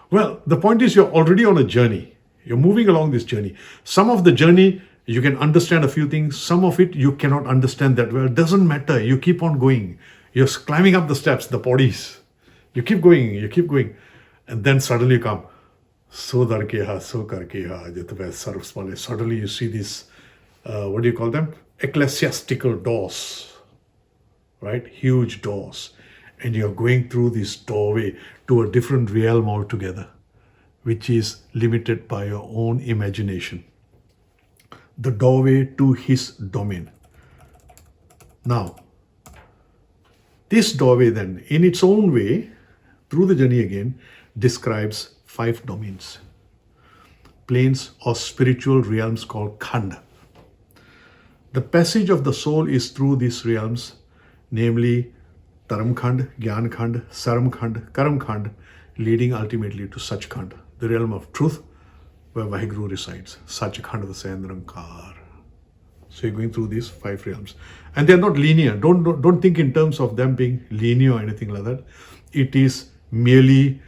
Well, the point is you're already on a journey. You're moving along this journey. Some of the journey, you can understand a few things. Some of it, you cannot understand that well. It doesn't matter. You keep on going. You're climbing up the steps, the podis. You keep going. And then suddenly you come. So dar keha, so kar keha, jitve sarv smale. Suddenly you see these, what do you call them? Ecclesiastical doors. Right? Huge doors. And you're going through this doorway to a different realm altogether, which is limited by your own imagination. The doorway to his domain. Now, this doorway then, in its own way, through the journey again, describes 5 domains. Planes or spiritual realms called khand. The passage of the soul is through these realms, namely Dharam Khand, Gyan Khand, Saram Khand, Karam Khand, leading ultimately to Sach Khand, the realm of truth, where Waheguru resides. Sach Khand Vasendarankar. So you're going through these 5 realms. And they're not linear. Don't think in terms of them being linear or anything like that. It is merely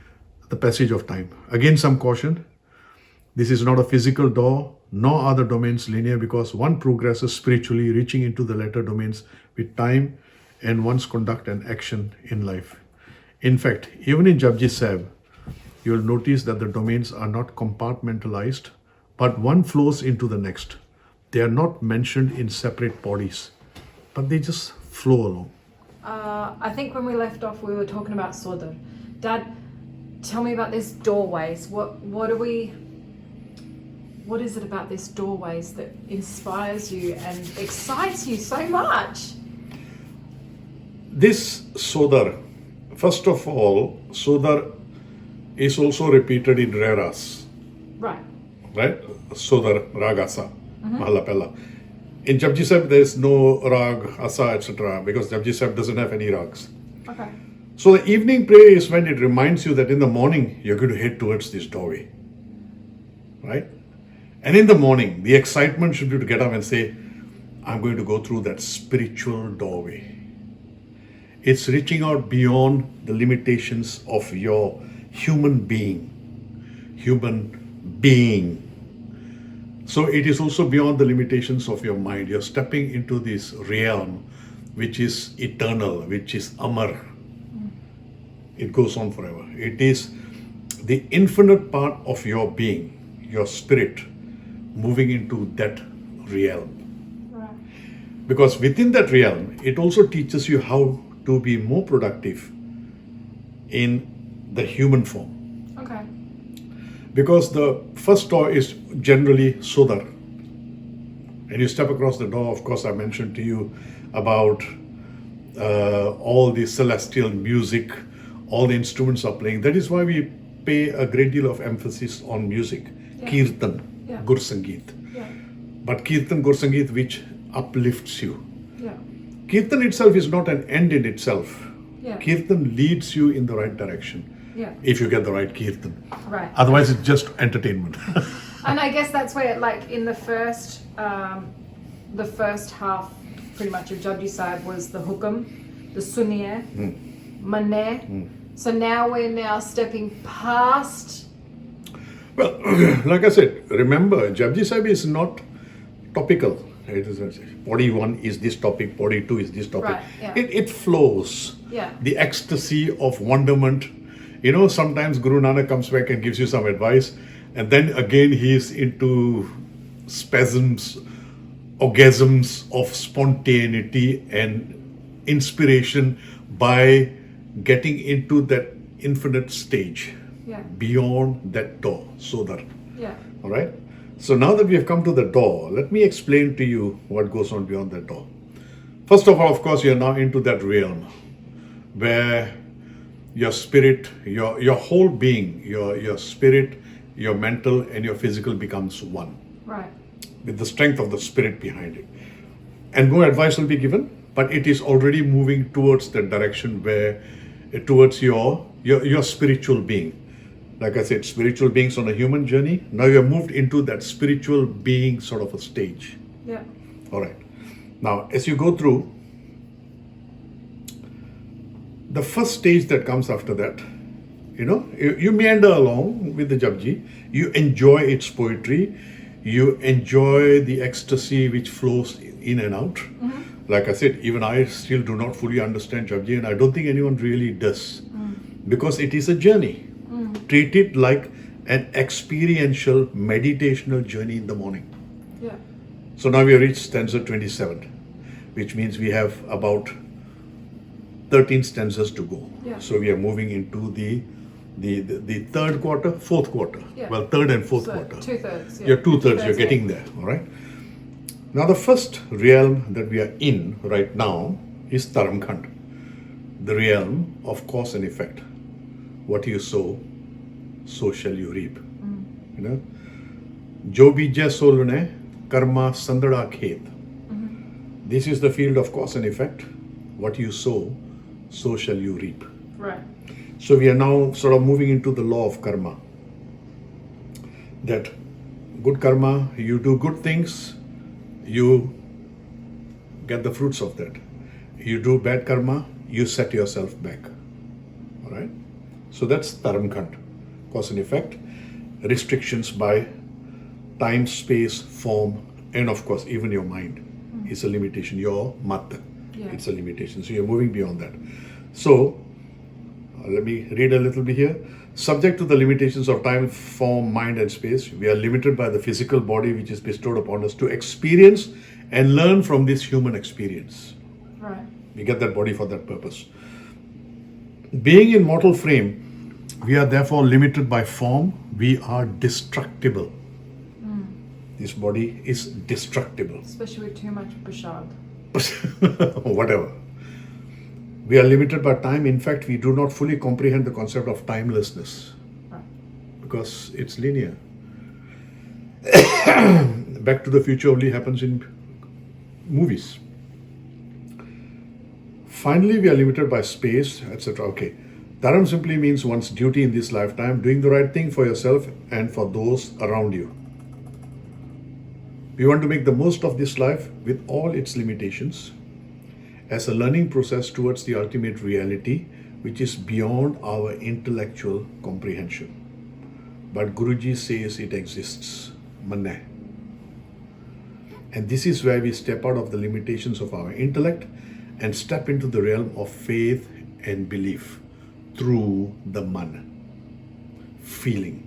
the passage of time. Again, some caution. This is not a physical door, nor are the domains linear, because one progresses spiritually, reaching into the latter domains with time and one's conduct and action in life. In fact, even in Japji Sahib, you'll notice that the domains are not compartmentalized, but one flows into the next. They are not mentioned in separate bodies, but they just flow along. I think when we left off, we were talking about Sodar. Dad, tell me about these doorways. What is it about these doorways that inspires you and excites you so much? This Sodar, first of all, Sodar is also repeated in Reras. Right. Sodar, Ragasa, Mahala Pella. In Japji Sahib, there is no Rag, Asa, etc. because Japji Sahib doesn't have any Rags. Okay. So the evening prayer is when it reminds you that in the morning, you're going to head towards this doorway. Right? And in the morning, the excitement should be to get up and say, I'm going to go through that spiritual doorway. It's reaching out beyond the limitations of your human being. So it is also beyond the limitations of your mind. You're stepping into this realm which is eternal, which is Amar. It goes on forever. It is the infinite part of your being, your spirit, moving into that realm. Right. Because within that realm, it also teaches you how to be more productive in the human form. Okay. Because the first door is generally Sodar. And you step across the door, of course, I mentioned to you about all the celestial music, all the instruments are playing. That is why we pay a great deal of emphasis on music. Yeah. Kirtan, Yeah. Gur Sangeet. Yeah. But Kirtan, Gur Sangeet, which uplifts you. Yeah. Kirtan itself is not an end in itself. Yeah. Kirtan leads you in the right direction. Yeah. If you get the right Kirtan. Right. Otherwise, it's just entertainment. And I guess that's where, like, in the first half, pretty much of Japji Sahib was the hukam, the sunniya, maneh. So now we're stepping past. Well, like I said, remember, Japji Sahib is not topical. It is body 1 is this topic, body 2 is this topic. Right, yeah. It flows. Yeah. The ecstasy of wonderment. You know, sometimes Guru Nanak comes back and gives you some advice, and then again he is into spasms, orgasms of spontaneity and inspiration by getting into that infinite stage. Yeah. Beyond that door, Sodar. Yeah. All right? So now that we have come to the door, let me explain to you what goes on beyond that door. First of all, of course, you're now into that realm where your spirit, your whole being, your spirit, your mental and your physical becomes one. Right. With the strength of the spirit behind it. And no advice will be given, but it is already moving towards that direction where, towards your spiritual being. Like I said, spiritual beings on a human journey. Now you have moved into that spiritual being sort of a stage. Yeah. All right. Now, as you go through, the first stage that comes after that, you know, you meander along with the Japji. You enjoy its poetry. You enjoy the ecstasy which flows in and out. Like I said, even I still do not fully understand Japji, and I don't think anyone really does. Because it is a journey. Treat it like an experiential, meditational journey in the morning. Yeah. So now we have reached stanza 27, which means we have about 13 stanzas to go. Yeah. So we are moving into the third quarter, fourth quarter. Yeah. Well, third and fourth So quarter. 2/3. Yeah. You're 2/3, you're Two-thirds getting there, all right? Now the first realm that we are in right now is Taramkhand, the realm of cause and effect. What you sow, so shall you reap. You know? Jo bija solune, karma sandada khet. This is the field of cause and effect. What you sow, so shall you reap. Right. So we are now sort of moving into the law of karma. That good karma, you do good things, you get the fruits of that. You do bad karma, you set yourself back. All right? So that's Taramkhand, cause and effect, restrictions by time, space, form, and of course, even your mind is a limitation. Your mat, it's a limitation. So you're moving beyond that. So let me read a little bit here. Subject to the limitations of time, form, mind, and space, we are limited by the physical body which is bestowed upon us to experience and learn from this human experience. Right. We get that body for that purpose. Being in mortal frame, we are therefore limited by form. We are destructible. This body is destructible. Especially with too much prasad. Whatever. We are limited by time. In fact, we do not fully comprehend the concept of timelessness. Right. Because it's linear. Back to the Future only happens in movies. Finally, we are limited by space, etc. Okay. Dharam simply means one's duty in this lifetime, doing the right thing for yourself and for those around you. We want to make the most of this life with all its limitations as a learning process towards the ultimate reality, which is beyond our intellectual comprehension. But Guruji says it exists. Maneh. And this is where we step out of the limitations of our intellect and step into the realm of faith and belief through the man, feeling.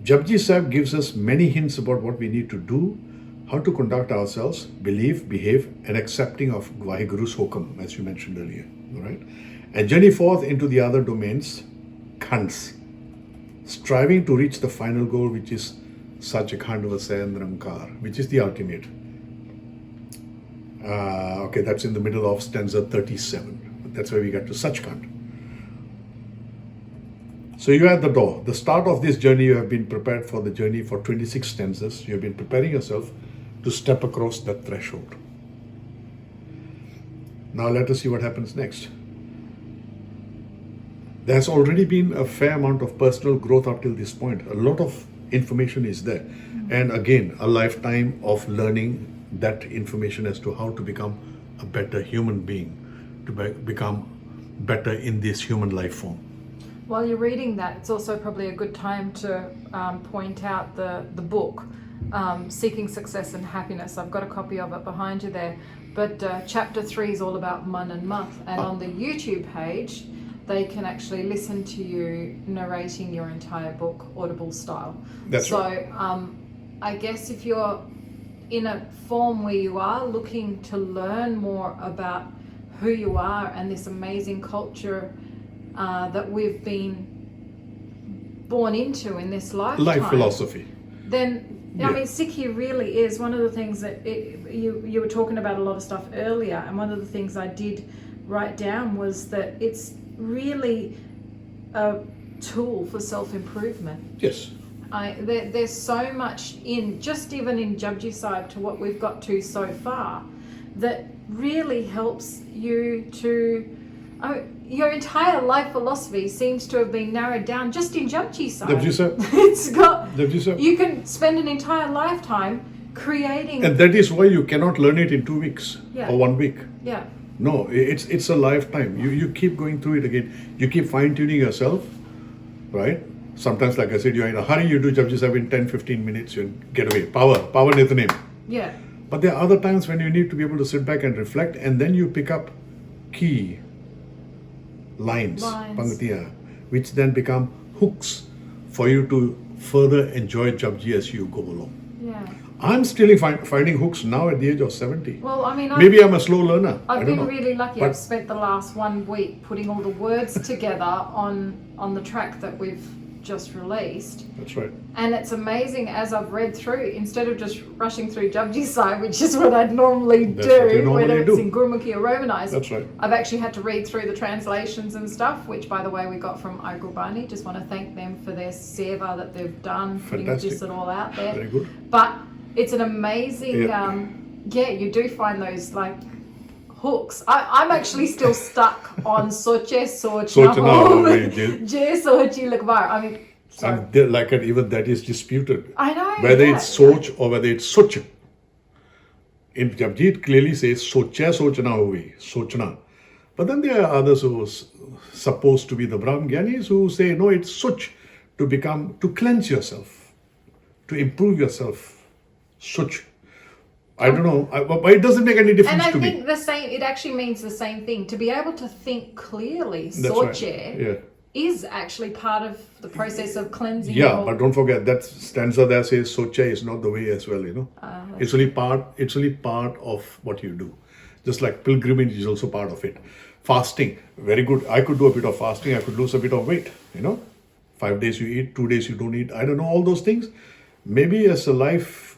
Japji Sahib gives us many hints about what we need to do, how to conduct ourselves, believe, behave, and accepting of Waheguru's Hukam, as you mentioned earlier. All right? And journey forth into the other domains, khans, striving to reach the final goal, which is Sachkhand Vasai Nirankar, which is the ultimate. Okay, that's in the middle of stanza 37. That's where we get to Sachkhand. So you're at the door. The start of this journey, you have been prepared for the journey for 26 stanzas. You have been preparing yourself to step across that threshold. Now let us see what happens next. There has already been a fair amount of personal growth up till this point. A lot of information is there. And again, a lifetime of learning that information as to how to become a better human being, to become better in this human life form. While you're reading that, it's also probably a good time to point out the book, Seeking Success and Happiness. I've got a copy of it behind you there. But chapter 3 is all about man and muth. And on the YouTube page, they can actually listen to you narrating your entire book, audible style. That's right. So I guess if you're in a form where you are looking to learn more about who you are and this amazing culture that we've been born into in this lifetime. Life philosophy. Then, I mean, Sikhi really is one of the things that you were talking about a lot of stuff earlier, and one of the things I did write down was that it's really a tool for self-improvement. Yes. There's so much even in Japji Sahib to what we've got to so far that really helps you to... your entire life philosophy seems to have been narrowed down just in Japji Sahib. Japji Sahib. It's got... Japji Sahib. You can spend an entire lifetime creating... And that is why you cannot learn it in 2 weeks or 1 week. Yeah. No, it's a lifetime. You keep going through it again. You keep fine-tuning yourself, right? Sometimes, like I said, you're in a hurry, you do Japji Sahib in 10-15 minutes, you get away. Power Nithanim. Yeah. But there are other times when you need to be able to sit back and reflect, and then you pick up key lines. Pangtiya, which then become hooks for you to further enjoy Japji as you go along. Yeah. I'm still finding hooks now at the age of 70. Well, I mean, maybe I'm a slow learner. I've been really lucky. I've spent the last 1 week putting all the words together on the track that we've just released. That's right. And it's amazing as I've read through, instead of just rushing through Japji Sahib, which is what I'd normally do, whether it's in Gurmukhi or Romanized. That's right. I've actually had to read through the translations and stuff, which, by the way, we got from Gurbani. Just want to thank them for their seva that they've done, putting this all out there. Very good. But it's an amazing, you do find those like hooks. I'm actually still stuck on Soche Soch Jay Sochi Lakbar. I mean, and like even that is disputed. I know. Whether it's Soch or whether it's Soch. In Japji it clearly says Socha Sochna Hovi, Sochna. But then there are others who are supposed to be the Brahm Gyanis who say no, it's Soch, to cleanse yourself, to improve yourself. Soch. I don't know, but it doesn't make any difference to me. And I think it actually means the same thing. To be able to think clearly, Soche is actually part of the process of cleansing. Yeah, but don't forget that stanza there says Soche is not the way as well, you know. It's only part of what you do. Just like pilgrimage is also part of it. Fasting, very good. I could do a bit of fasting, I could lose a bit of weight, you know. 5 days you eat, 2 days you don't eat. I don't know, all those things. Maybe as a life,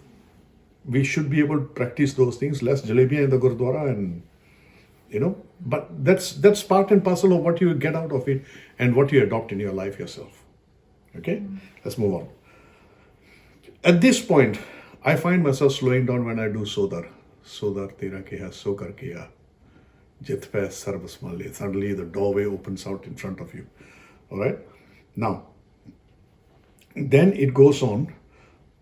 we should be able to practice those things, less jalebiya in the Gurdwara, and you know, but that's part and parcel of what you get out of it and what you adopt in your life yourself. Okay, let's move on. At this point, I find myself slowing down when I do Sodar tera kiya, Sokar kiya, Jit pe sarvas male. Suddenly the doorway opens out in front of you. All right, now, then it goes on.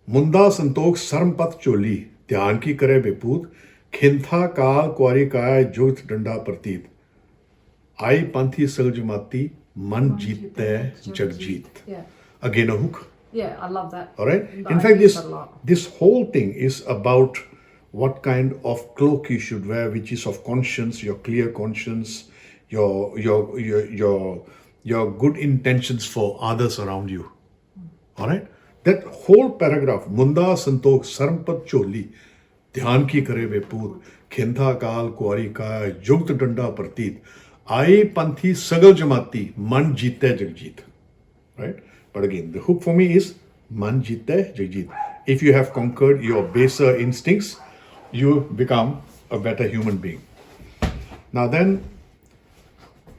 मुंदा Santokh सरमपत चोली ध्यान की करे बेपूत खिंथा काल क्वारी काय जुगत डंडा प्रतीत आई पंथी सलज माती मन जीते Jagjit. Again a hook. Yeah, I love that. All right. In fact, this whole thing is about what kind of cloak you should wear, which is of conscience, your clear conscience, your good intentions for others around you. All right. That whole paragraph, Munda Santokh Sarampat Choli, ध्यान की करे वे पूत खिंथा काल कुआरी का युक्त डंडा प्रतीत आए पंथी सगल जमाती मन जीते Jagjit. Right? But again, the hook for me is man jeete jagjit. If you have conquered your baser instincts, you become a better human being. Now then,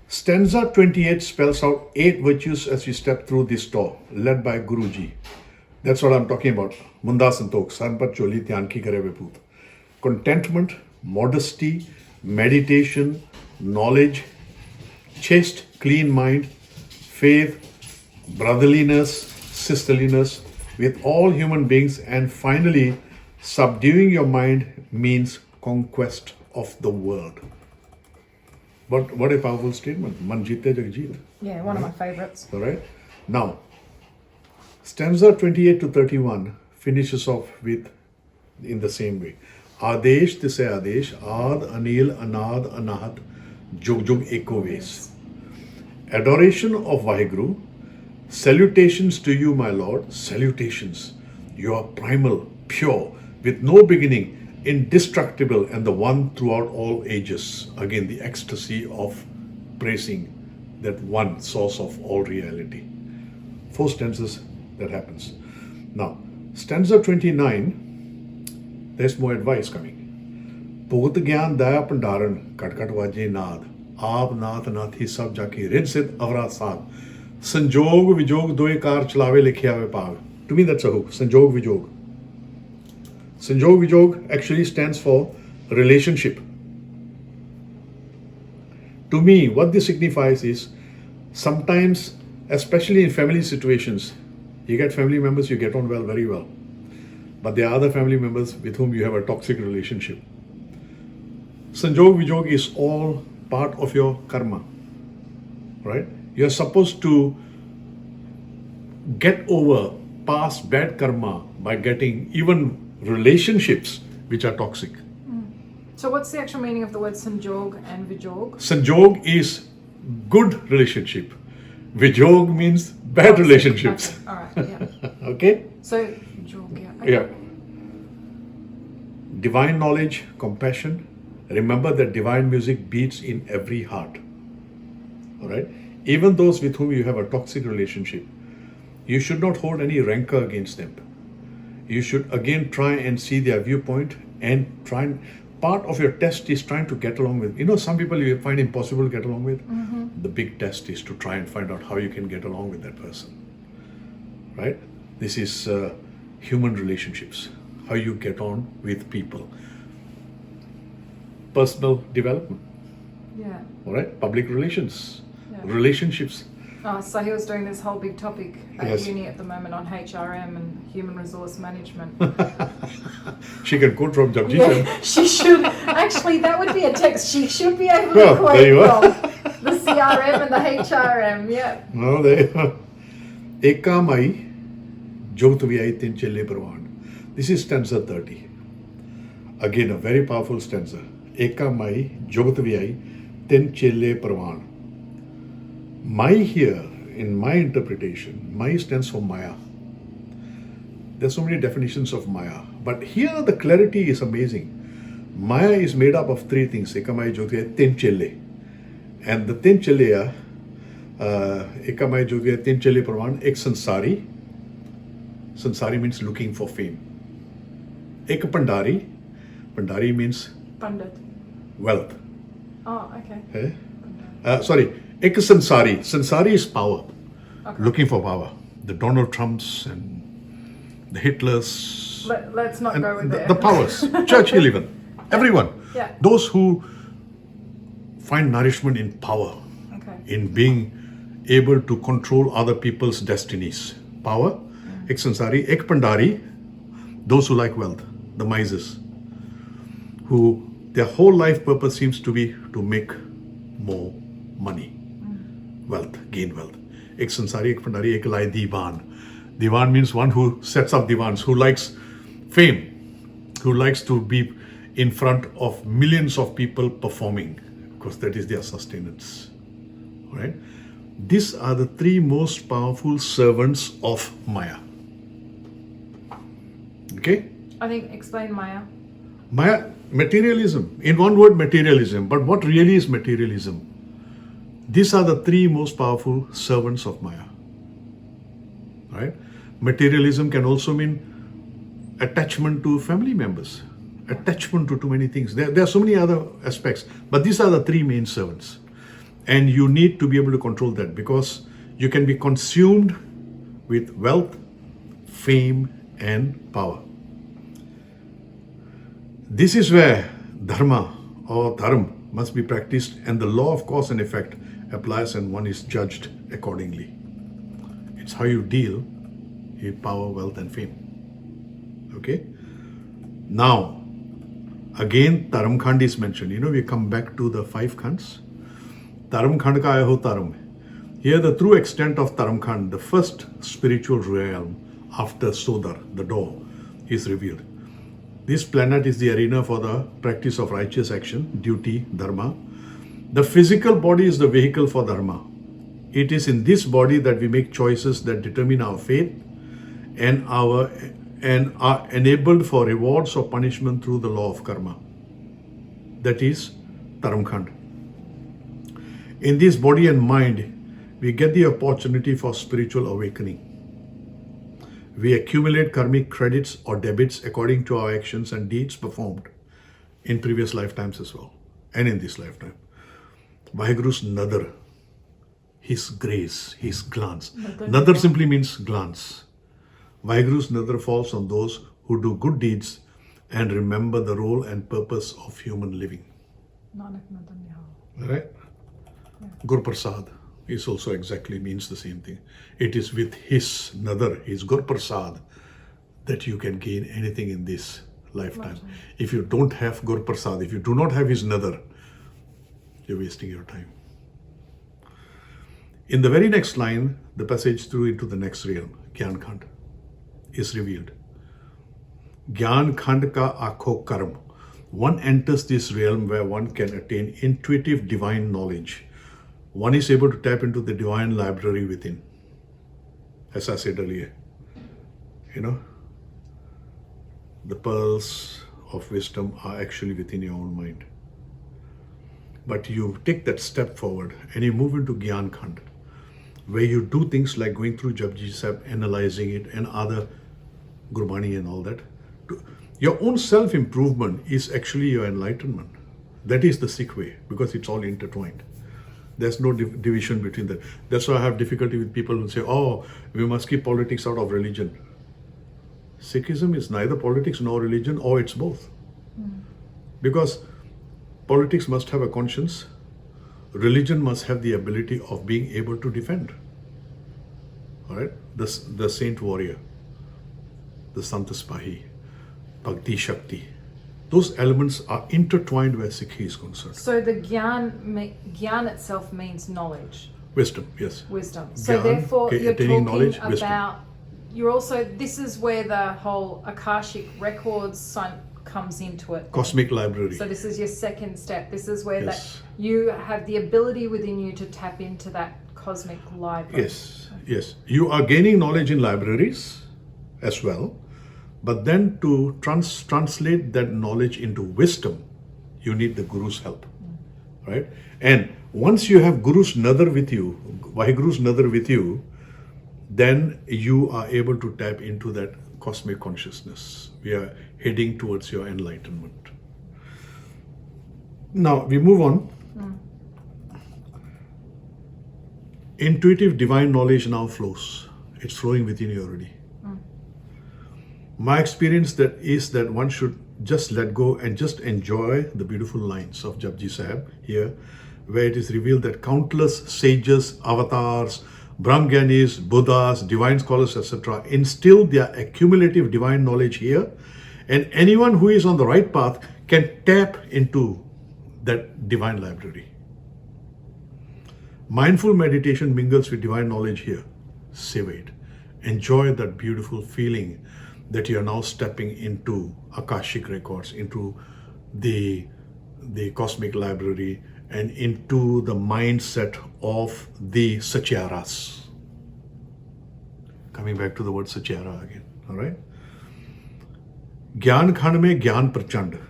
stanza 28 spells out 8 virtues as you step through this door, led by Guruji. That's what I'm talking about. Munda Santok, Sanpat Choli Dhyan Ki Kare Viput. Contentment, modesty, meditation, knowledge, chaste, clean mind, faith, brotherliness, sisterliness with all human beings, and finally, subduing your mind means conquest of the world. But what a powerful statement. Man jeete jagjit. Yeah, one of my favorites. All right. Now, stanza 28 to 31 finishes off with in the same way. Adesh tise adesh, ad anil anad anahat, jug jug eko ves. Adoration of Waheguru. Salutations to you, my Lord. Salutations. You are primal, pure, with no beginning, indestructible, and the one throughout all ages. Again, the ecstasy of praising that one source of all reality. 4 stanzas that happens. Now, stanza 29, there's more advice coming. Bhogat gyan daya pandaran, katkat vaje naad, aap nath nathi sab jaki rid sid avra saad. Sanjog vijog doe kar chlave likhe ave paag. To me, that's a hook. Sanjog vijog. Sanjog vijog actually stands for relationship. To me, what this signifies is sometimes, especially in family situations, you get family members you get on well, very well. But there are other family members with whom you have a toxic relationship. Sanjog vijog is all part of your karma. Right? You're supposed to get over past bad karma by getting even relationships which are toxic. So what's the actual meaning of the word sanjog and vijog? Sanjog is good relationship. Vijog means bad relationships. Okay. All right, yeah. Okay? So, vijog, yeah. Okay. Yeah. Divine knowledge, compassion. Remember that divine music beats in every heart. All right? Even those with whom you have a toxic relationship, you should not hold any rancor against them. You should again try and see their viewpoint and try and part of your test is trying to get along with. You know, some people you find impossible to get along with. Mm-hmm. The big test is to try and find out how you can get along with that person. Right? This is human relationships, how you get on with people. Personal development. Yeah. All right? Public relations. Yeah. Relationships. Oh, so he was doing this whole big topic at Yes. uni at the moment on HRM and human resource management. She can quote from Jap Ji Yeah, Sahib. she should. Actually, that would be a text she should be able Well, to quote there you are. from. The CRM and the HRM, yeah. No, there you are. Eka mai jogt viyai tin chille parwan. This is stanza 30. Again, a very powerful stanza. Eka mai jogt viyai tin chille parwan. Mai here, in my interpretation, Mai stands for Maya. There's so many definitions of Maya, but here the clarity is amazing. Maya is made up of 3 things. Ekamai jyotiya tin chelle. And the tin chelle, ekamai jyotiya tin chelle pravan, ek sansari. Sansari means looking for fame. Ek pandari. Pandari means Pandit. wealth. Oh, okay. Sorry. Ek sansari. Sansari is power. Okay. Looking for power. The Donald Trumps and the Hitlers. Let's not and go with the powers. Churchill even. Everyone. Yeah. Those who find nourishment in power. Okay. In being able to control other people's destinies. Power. Ek sansari. Ek pandari. Those who like wealth. The misers. Who their whole life purpose seems to be to make more money. Wealth, gain wealth. Ek sansari, ek pandari, ek lai divan. Divan means one who sets up divans, who likes fame, who likes to be in front of millions of people performing, because that is their sustenance. Right? These are the 3 most powerful servants of Maya. Okay? I think explain Maya. Maya, materialism. In one word, materialism. But what really is materialism? These are the three most powerful servants of Maya. Right? Materialism can also mean attachment to family members, attachment to too many things. There are so many other aspects, but these are the three main servants. And you need to be able to control that, because you can be consumed with wealth, fame, and power. This is where dharma or dharma must be practiced, and the law of cause and effect applies, and one is judged accordingly. It's how you deal with power, wealth, and fame. Okay? Now, again, Taram Khand is mentioned. We come back to the 5 Khands. Taram Khand ka aaya ho Taram. Here, the true extent of Taram Khand, the first spiritual realm after Sodar, the door, is revealed. This planet is the arena for the practice of righteous action, duty, dharma. The physical body is the vehicle for dharma. It is in this body that we make choices that determine our faith and are enabled for rewards or punishment through the law of karma. That is Taram Khand. In this body and mind, we get the opportunity for spiritual awakening. We accumulate karmic credits or debits according to our actions and deeds performed in previous lifetimes as well, and in this lifetime. Waheguru's nadar, his grace, his glance. Nadar simply means glance. Waheguru's nadar falls on those who do good deeds and remember the role and purpose of human living. Right? Gur Prasad is also exactly means the same thing. It is with his nadar, his Gur Prasad, that you can gain anything in this lifetime. If you don't have Gur Prasad, if you do not have his nadar, you're wasting your time. In the very next line, the passage through into the next realm, Gyan Khand, is revealed. Gyan Khand ka akho karm. One enters this realm where one can attain intuitive divine knowledge. One is able to tap into the divine library within. As I said earlier, the pearls of wisdom are actually within your own mind. But you take that step forward and you move into Gyan Khand, where you do things like going through Japji Sahib, analyzing it, and other Gurbani and all that. Your own self-improvement is actually your enlightenment. That is the Sikh way, because it's all intertwined. There's no division between that. That's why I have difficulty with people who say, oh, we must keep politics out of religion. Sikhism is neither politics nor religion, or it's both. Because politics must have a conscience. Religion must have the ability of being able to defend. All right? The saint warrior, the Sant Spahi, Bhakti Shakti. Those elements are intertwined where Sikhi is concerned. So the Gyan itself means knowledge. Wisdom, yes. Wisdom. So Gyan, therefore okay, you're talking knowledge, about, wisdom. You're also, this is where the whole Akashic records comes into it. Cosmic library. So this is your second step. This is where Yes. that you have the ability within you to tap into that cosmic library. Yes, yes. You are gaining knowledge in libraries as well. But then to translate that knowledge into wisdom, you need the Guru's help, right? And once you have Guru's nadar with you, Waheguru's nadar with you, then you are able to tap into that cosmic consciousness. We are heading towards your enlightenment. Now we move on. Intuitive divine knowledge now flows. It's flowing within you already. My experience is that one should just let go and just enjoy the beautiful lines of Japji Sahib here, where it is revealed that countless sages, avatars, Brahmgyanis, Buddhas, divine scholars, etc. instill their accumulative divine knowledge here, and anyone who is on the right path can tap into that divine library. Mindful meditation mingles with divine knowledge here. Savor it. Enjoy that beautiful feeling that you are now stepping into Akashic records, into the cosmic library, and into the mindset of the Satyaras. Coming back to the word Satyara again, all right? Gyan Khand mein Gyan Prachand.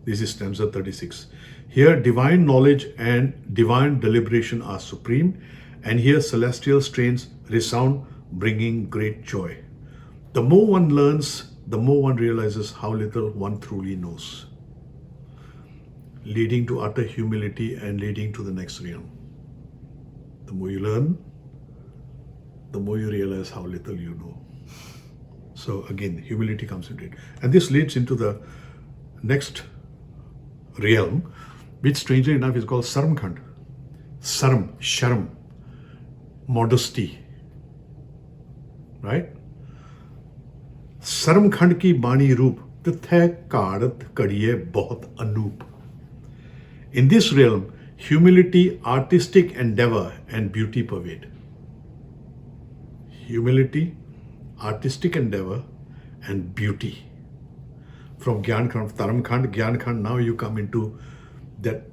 This is stanza 36. Here divine knowledge and divine deliberation are supreme, and here celestial strains resound, bringing great joy. The more one learns, the more one realizes how little one truly knows, leading to utter humility and leading to the next realm. The more you learn, the more you realize how little you know. So again, humility comes into it. And this leads into the next realm, which strangely enough is called Saramkhand. Saram, Sharam, modesty. Right? Saramkhand ki bani roop, tithai karat kadiye bahut anoop. In this realm, humility, artistic endeavor, and beauty pervade. Humility, artistic endeavor, and beauty. From Gyankhand, Taramkhand, Gyankhand, now you come into that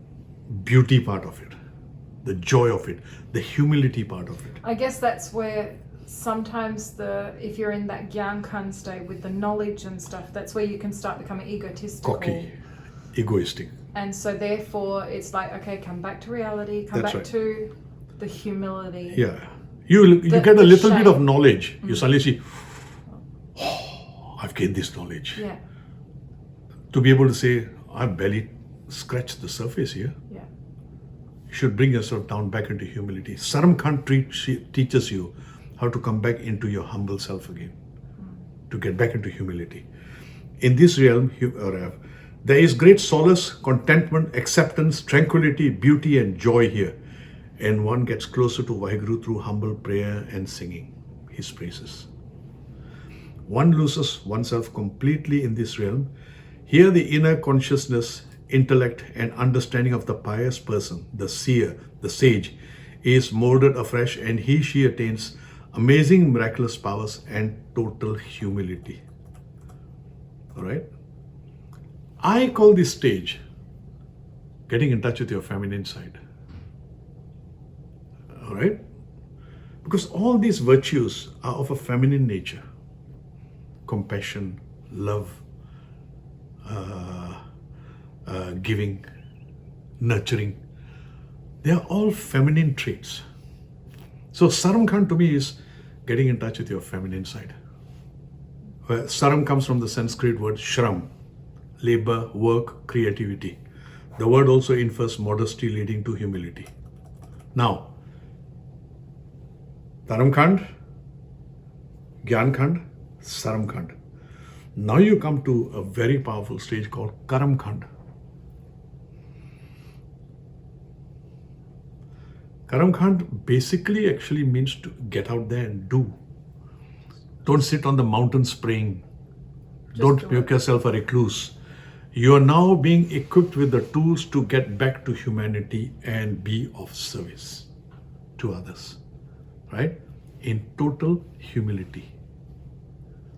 beauty part of it, the joy of it, the humility part of it. I guess that's where sometimes if you're in that Gyankhand state with the knowledge and stuff, that's where you can start becoming egotistical. Cocky, egoistic. And so therefore it's like, okay, come back to reality, come That's back right. to the humility. Yeah. You get a little bit of shame. knowledge. You suddenly see, oh, I've gained this knowledge. Yeah, To be able to say, I've barely scratched the surface here. yeah. You should bring yourself down back into humility. Saramkhand teaches you how to come back into your humble self again, to get back into humility. In this realm, there is great solace, contentment, acceptance, tranquility, beauty, and joy here. And one gets closer to Waheguru through humble prayer and singing his praises. One loses oneself completely in this realm. Here the inner consciousness, intellect, and understanding of the pious person, the seer, the sage, is molded afresh, and she attains amazing miraculous powers and total humility. All right? I call this stage getting in touch with your feminine side. All right? Because all these virtues are of a feminine nature. Compassion, love, giving, nurturing. They are all feminine traits. So Saramkhand to me is getting in touch with your feminine side. Saram comes from the Sanskrit word shram, labor, work, creativity. The word also infers modesty leading to humility. Now, Taramkhand, Gyankhand, Saramkhand. Now you come to a very powerful stage called Karamkhand. Karamkhand basically actually means to get out there and do. Don't sit on the mountains praying. Don't make yourself a recluse. You are now being equipped with the tools to get back to humanity and be of service to others, right? In total humility.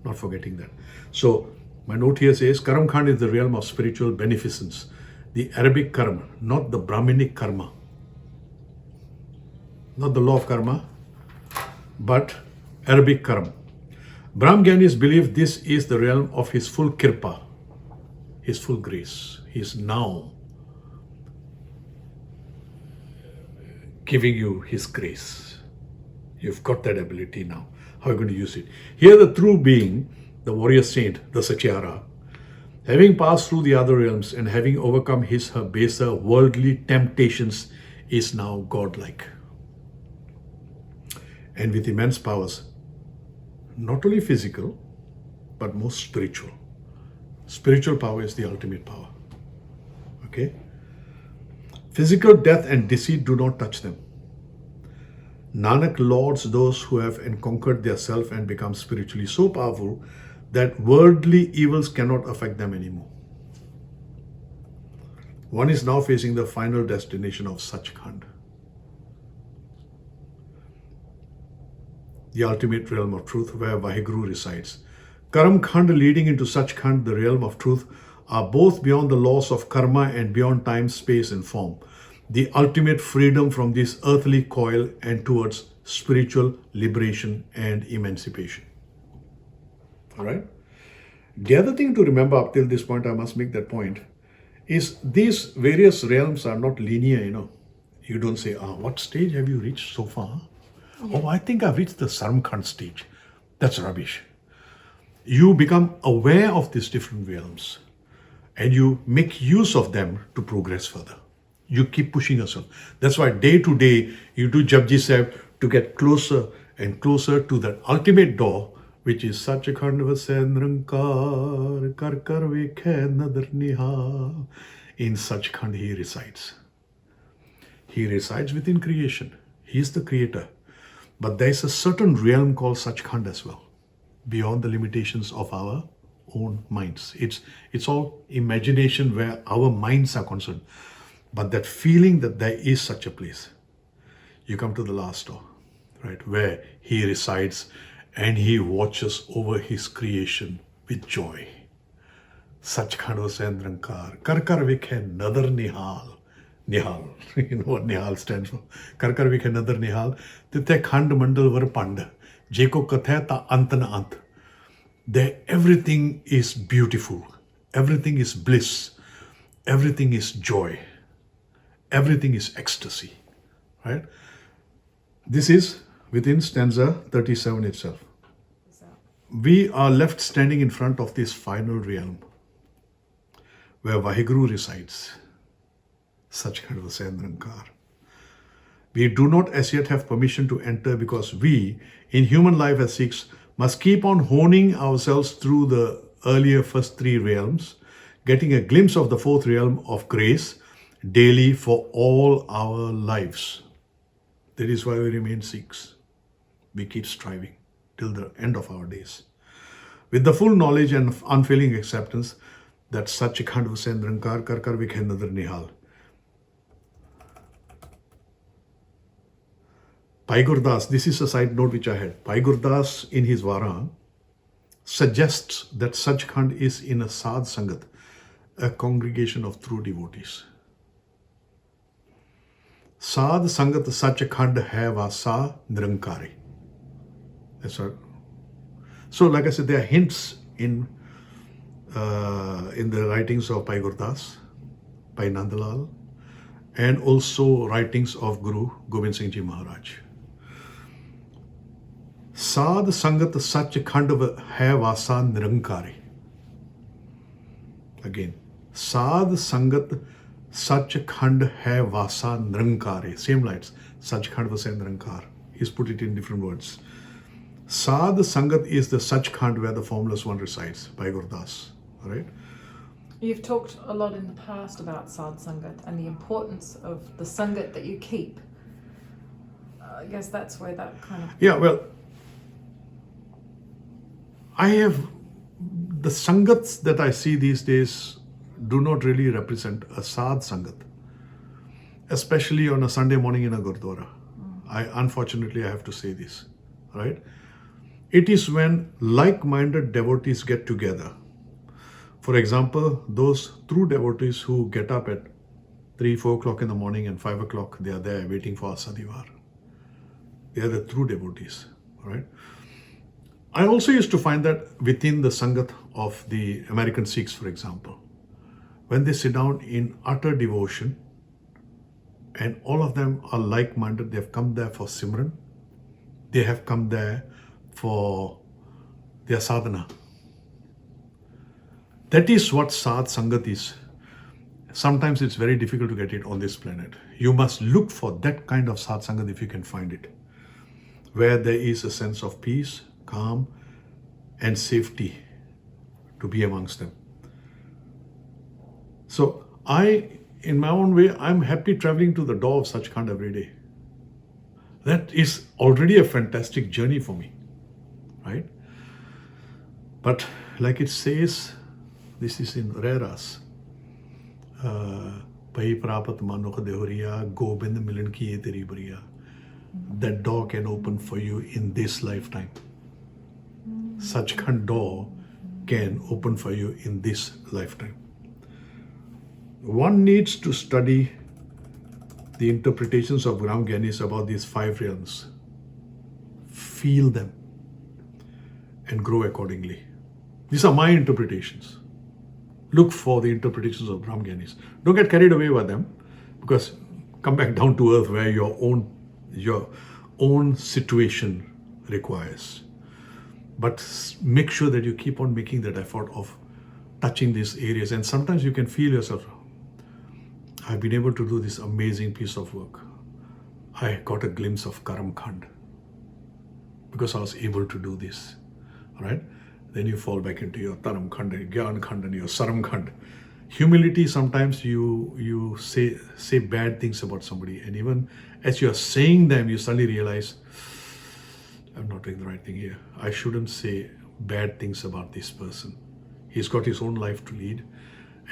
Not forgetting that. So my note here says, Karamkhand is the realm of spiritual beneficence. The Arabic karma, not the Brahminic karma. Not the law of karma, but Arabic karma. Brahmgyanis believe this is the realm of his full kirpa, his full grace. He is now giving you his grace. You've got that ability now. How are you going to use it? Here the true being, the warrior saint, the Satyara, having passed through the other realms and having overcome her baser worldly temptations, is now godlike. And with immense powers, not only physical, but most spiritual. Spiritual power is the ultimate power. Okay? Physical death and deceit do not touch them. Nanak lauds those who have conquered their self and become spiritually so powerful that worldly evils cannot affect them anymore. One is now facing the final destination of Sachkhand, the ultimate realm of truth where Waheguru resides. Karamkhand leading into Sachkhand, the realm of truth, are both beyond the laws of karma and beyond time, space, and form. The ultimate freedom from this earthly coil and towards spiritual liberation and emancipation. All right? The other thing to remember up till this point, I must make that point, is these various realms are not linear, you know. You don't say, what stage have you reached so far? Oh, I think I've reached the Sarmkhand stage. That's rubbish. You become aware of these different realms and you make use of them to progress further. You keep pushing yourself. That's why day to day you do Japji Sahib to get closer and closer to that ultimate door, which is Sachkhand vasai nirankar, kar kar vekhe nadar nihal. In Sachkhand he resides. He resides within creation. He is the creator. But there is a certain realm called Sachkhand as well, beyond the limitations of our own minds. It's all imagination where our minds are concerned. But that feeling that there is such a place, you come to the last door, right, where he resides and he watches over his creation with joy. Sachkhand vasai nirankar, kar kar vekhe nadar nihal. Nihal, you know what Nihal stands for. Kar kar vekhe nadar nihal. Tithe khand mandal var pand. Jeko kathe ta ant na ant. There everything is beautiful. Everything is bliss. Everything is joy. Everything is ecstasy. Right? This is within stanza 37 itself. We are left standing in front of this final realm where Waheguru resides. Sachkhand vasai nirankar. We do not as yet have permission to enter because we, in human life as Sikhs, must keep on honing ourselves through the earlier first three realms, getting a glimpse of the fourth realm of grace daily for all our lives. That is why we remain Sikhs. We keep striving till the end of our days. With the full knowledge and unfailing acceptance that Sachkhand vasai nirankar, kar kar vekhe nadar nihal. Bhai Gurdas, this is a side note which I had. Bhai Gurdas in his Vara suggests that Sachkhand is in a Sadh Sangat, a congregation of true devotees. Sadh Sangat Sachkhand hai vasa nirankari. That's right. So, like I said, there are hints in the writings of Bhai Gurdas, Bhai Nandalal, and also writings of Guru Gobind Singh Ji Maharaj. Sadh Sangat Sachkhand hai vasa nirankari. Again, Sadh Sangat Sachkhand hai vasa nirankari. Same lines. Sachkhand vasai nirankar. He's put it in different words. Sadh Sangat is the Sachkhand where the formless one resides, by Gurdas. All right? You've talked a lot in the past about Sadh Sangat and the importance of the Sangat that you keep. I guess that's where that kind of... Yeah, well, the Sangats that I see these days do not really represent a Sadh Sangat, especially on a Sunday morning in a Gurdwara. Unfortunately, I have to say this, right? It is when like-minded devotees get together. For example, those true devotees who get up at 3, 4 o'clock in the morning and 5 o'clock, they are there waiting for Asadivar. They are the true devotees, right? I also used to find that within the Sangat of the American Sikhs, for example, when they sit down in utter devotion, and all of them are like-minded, they have come there for Simran, they have come there for their sadhana. That is what Sadh Sangat is. Sometimes it's very difficult to get it on this planet. You must look for that kind of Sadh Sangat if you can find it, where there is a sense of peace, calm, and safety to be amongst them. So in my own way, I'm happy traveling to the door of Sachkhand every day. That is already a fantastic journey for me, right? But like it says, this is in Reras, Pai Prapat Manukh Dehuriya, Gobind Milan Ki Teri Bariya. That door can open for you in this lifetime. Sachkhand door can open for you in this lifetime. One needs to study the interpretations of Ram Gyanis about these 5 realms. Feel them and grow accordingly. These are my interpretations. Look for the interpretations of Brahmgyanis. Don't get carried away by them, because come back down to earth where your own situation requires. But make sure that you keep on making that effort of touching these areas. And sometimes you can feel yourself, I've been able to do this amazing piece of work. I got a glimpse of Karam Khand because I was able to do this, right? Then you fall back into your Taram Khand, Gyan Khand, and your Saram Khand. Humility, sometimes you say bad things about somebody, and even as you're saying them, you suddenly realize, I'm not doing the right thing here. I shouldn't say bad things about this person. He's got his own life to lead,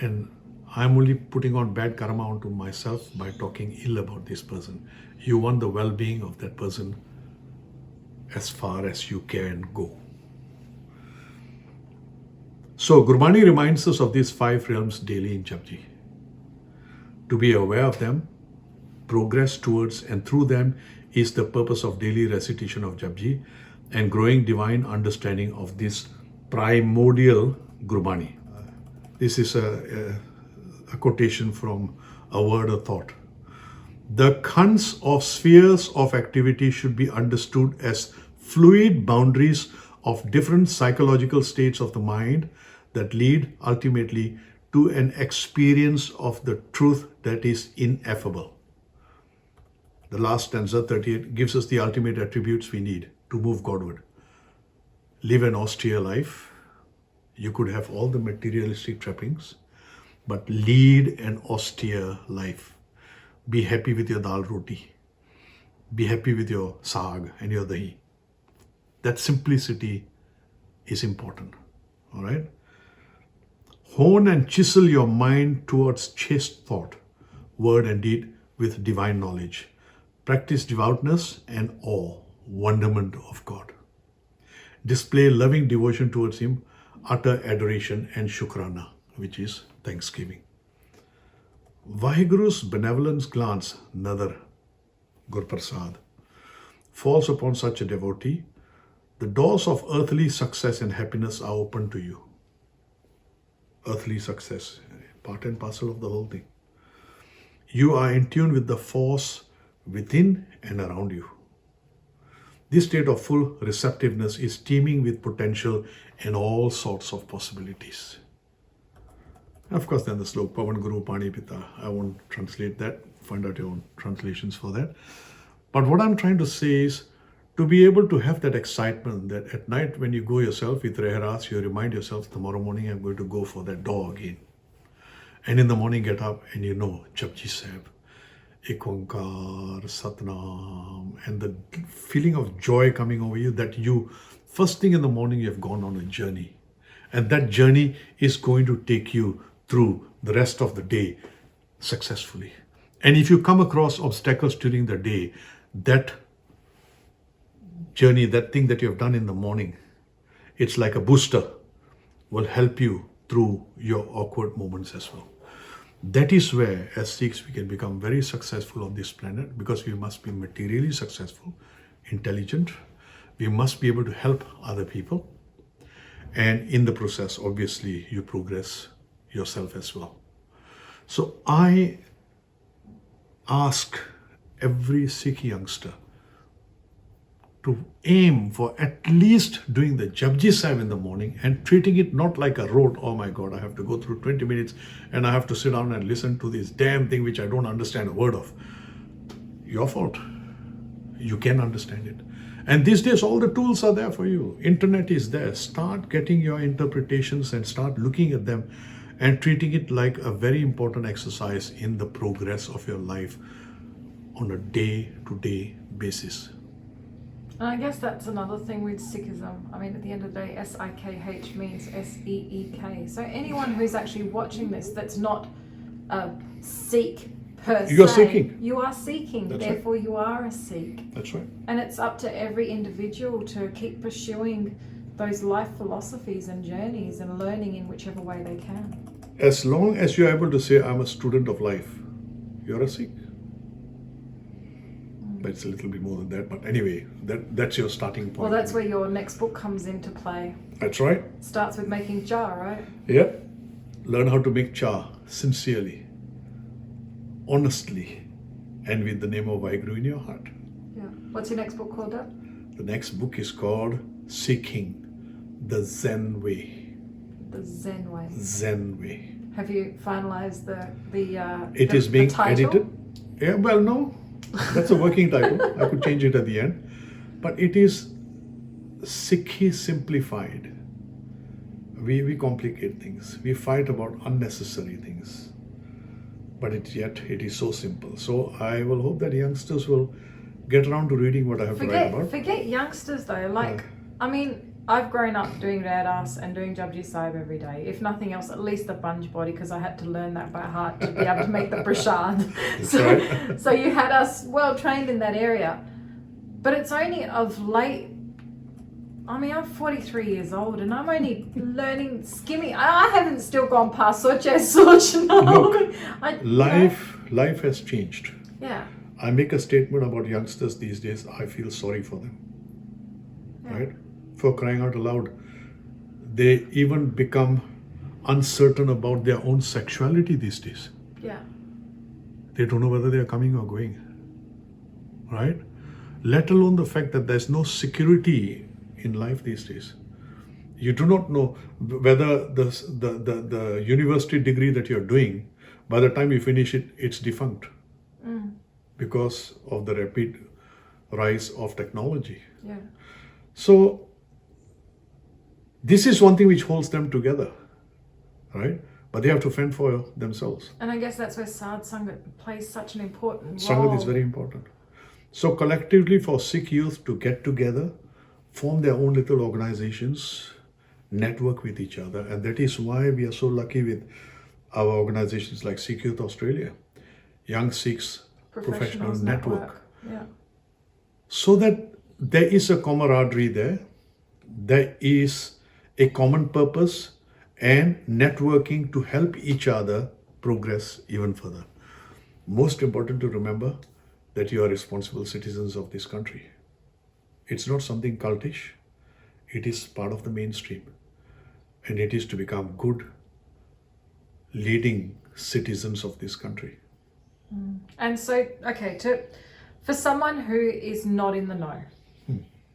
and I'm only putting on bad karma onto myself by talking ill about this person. You want the well-being of that person as far as you can go. So Gurbani reminds us of these 5 realms daily in Japji. To be aware of them, progress towards and through them is the purpose of daily recitation of Japji and growing divine understanding of this primordial Gurbani. This is a quotation from a word or thought. The khands of spheres of activity should be understood as fluid boundaries of different psychological states of the mind that lead ultimately to an experience of the truth that is ineffable. The last stanza, 38, gives us the ultimate attributes we need to move Godward. Live an austere life. You could have all the materialistic trappings, but lead an austere life. Be happy with your dal roti. Be happy with your saag and your dahi. That simplicity is important, all right? Hone and chisel your mind towards chaste thought, word and deed with divine knowledge. Practice devoutness and awe, wonderment of God. Display loving devotion towards Him, utter adoration and shukrana, which is thanksgiving. Waheguru's benevolence glance, Nadar, Gurprasad, falls upon such a devotee. The doors of earthly success and happiness are open to you. Earthly success, part and parcel of the whole thing. You are in tune with the force within and around you. This state of full receptiveness is teeming with potential and all sorts of possibilities. Of course, then the slok, Pavan Guru Pani Pita. I won't translate that. Find out your own translations for that. But what I'm trying to say is to be able to have that excitement that at night when you go yourself with Reharas, you remind yourself, tomorrow morning I'm going to go for that door again. And in the morning get up and you know, Japji Sahib, Ek Onkar, Satnam, and the feeling of joy coming over you that you, first thing in the morning, you have gone on a journey. And that journey is going to take you through the rest of the day successfully. And if you come across obstacles during the day, that journey, that thing that you have done in the morning, it's like a booster, will help you through your awkward moments as well. That is where, as Sikhs, we can become very successful on this planet, because we must be materially successful, intelligent. We must be able to help other people. And in the process, obviously, you progress yourself as well. So I ask every Sikh youngster to aim for at least doing the Japji Sahib in the morning and treating it not like a rote, oh my God, I have to go through 20 minutes and I have to sit down and listen to this damn thing which I don't understand a word of. Your fault. You can understand it. And these days, all the tools are there for you. Internet is there. Start getting your interpretations and start looking at them and treating it like a very important exercise in the progress of your life on a day-to-day basis. And I guess that's another thing with Sikhism. I mean, at the end of the day, S-I-K-H means S-E-E-K. So anyone who's actually watching this that's not a Sikh per se, you are seeking. You are seeking. That's therefore, right. you are a Sikh. That's right. And it's up to every individual to keep pursuing those life philosophies and journeys and learning in whichever way they can. As long as you're able to say, I'm a student of life, you're a Sikh. But it's a little bit more than that. But anyway, that's your starting point. Well, that's where your next book comes into play. That's right. Starts with making jar, right? Yeah. learn how to make cha sincerely, honestly, and with the name of Waheguru in your heart. Yeah. What's your next book called? That? The next book is called Seeking the Zen Way. The Zen Way. Zen Way. Have you finalized It is being title? edited. Yeah, well, no, that's a working title. I could change it at the end. But it is Sikhi simplified. We complicate things. We fight about unnecessary things. But yet it is so simple. So I will hope that youngsters will get around to reading what I have to write about. Forget youngsters though. Like, I mean, I've grown up doing Radas and doing Japji Sahib every day. If nothing else, at least the Bunj body, because I had to learn that by heart to be able to make the prashad. So you had us well trained in that area. But it's only of late. I mean, I'm 43 years old and I'm only learning, skimming. I haven't still gone past Soch. Look, life has changed. Yeah. I make a statement about youngsters these days. I feel sorry for them. Yeah. Right? For crying out aloud. They even become uncertain about their own sexuality these days. Yeah. They don't know whether they are coming or going. Right? Let alone the fact that there's no security in life these days. You do not know whether the university degree that you're doing, by the time you finish it, it's defunct. Because of the rapid rise of technology. Yeah. So, this is one thing which holds them together, right? But they have to fend for themselves. And I guess that's where Sadh Sangat plays such an important role. Sangat is very important. So, collectively for Sikh youth to get together, form their own little organizations, network with each other. And that is why we are so lucky with our organizations like Sikh Youth Australia, Young Sikhs Professional Network. Yeah. So that there is a camaraderie there, there is a common purpose and networking to help each other progress even further. Most important to remember that you are responsible citizens of this country. It's not something cultish, it is part of the mainstream. And it is to become good, leading citizens of this country. And so, okay, for someone who is not in the know,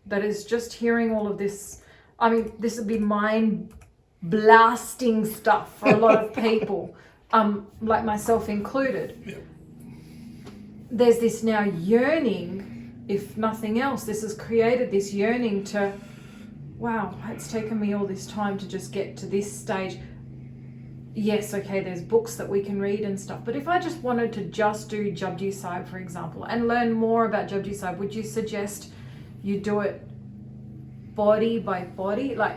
that is just hearing all of this, I mean, this would be mind-blasting stuff for a lot of people, like myself included. Yeah. There's this now yearning, if nothing else, this has created this yearning to, wow, it's taken me all this time to just get to this stage. Yes, okay, there's books that we can read and stuff, but if I just wanted to just do Japji Sahib, for example, and learn more about Japji Sahib, would you suggest you do it body by body, like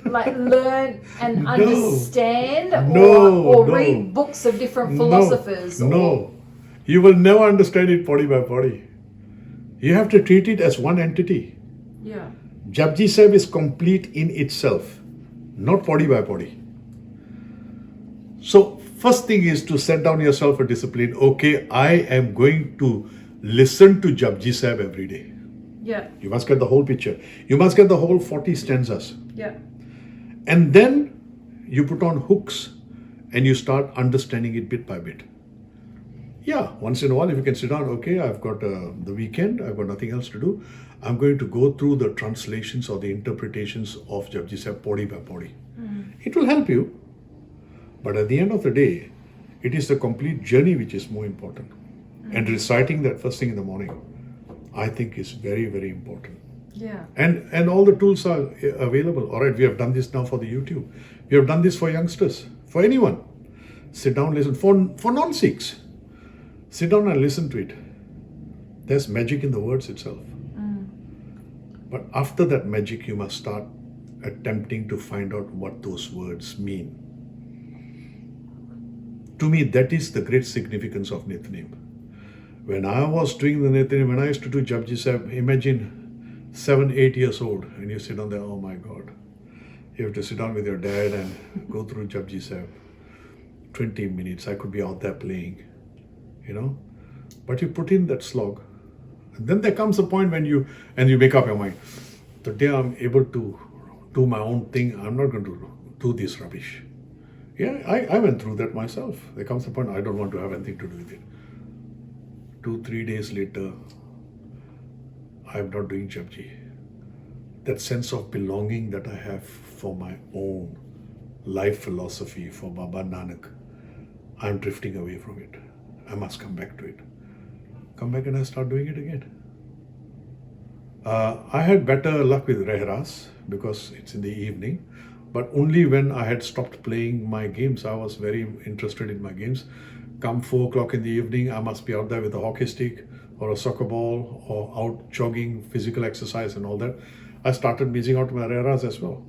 learn and understand, or read books of different philosophers? No, you will never understand it body by body. You have to treat it as one entity. Yeah. Japji Sahib is complete in itself, not body by body. So, first thing is to set down yourself a discipline. Okay, I am going to listen to Japji Sahib every day. Yeah. You must get the whole picture. You must get the whole 40 stanzas. Yeah. And then you put on hooks and you start understanding it bit by bit. Yeah, once in a while, if you can sit down, okay, I've got the weekend, I've got nothing else to do. I'm going to go through the translations or the interpretations of Japji Sahib body by body. It will help you. But at the end of the day, it is the complete journey which is more important. And reciting that first thing in the morning, I think is very, very important. Yeah. And all the tools are available. All right, we have done this now for the YouTube. We have done this for youngsters, for anyone. Sit down, listen. For non-Sikhs, sit down and listen to it. There's magic in the words itself. But after that magic, you must start attempting to find out what those words mean. To me, that is the great significance of Nityanem. When I was doing the Nityanem, when I used to do Japji Sahib, imagine 7, 8 years old, and you sit down there, oh my God. You have to sit down with your dad and go through Japji Sahib. 20 minutes, I could be out there playing, you know. But you put in that slog. And then there comes a point when you make up your mind. The day I'm able to do my own thing, I'm not going to do this rubbish. Yeah, I went through that myself. There comes a point I don't want to have anything to do with it. 2-3 days later, I'm not doing Japji. That sense of belonging that I have for my own life philosophy, for Baba Nanak, I'm drifting away from it. I must come back to it. Come back and I start doing it again. I had better luck with Rehras because it's in the evening, but only when I had stopped playing my games. I was very interested in my games. Come 4 o'clock in the evening, I must be out there with a hockey stick or a soccer ball or out jogging, physical exercise and all that. I started missing out my Rehras as well.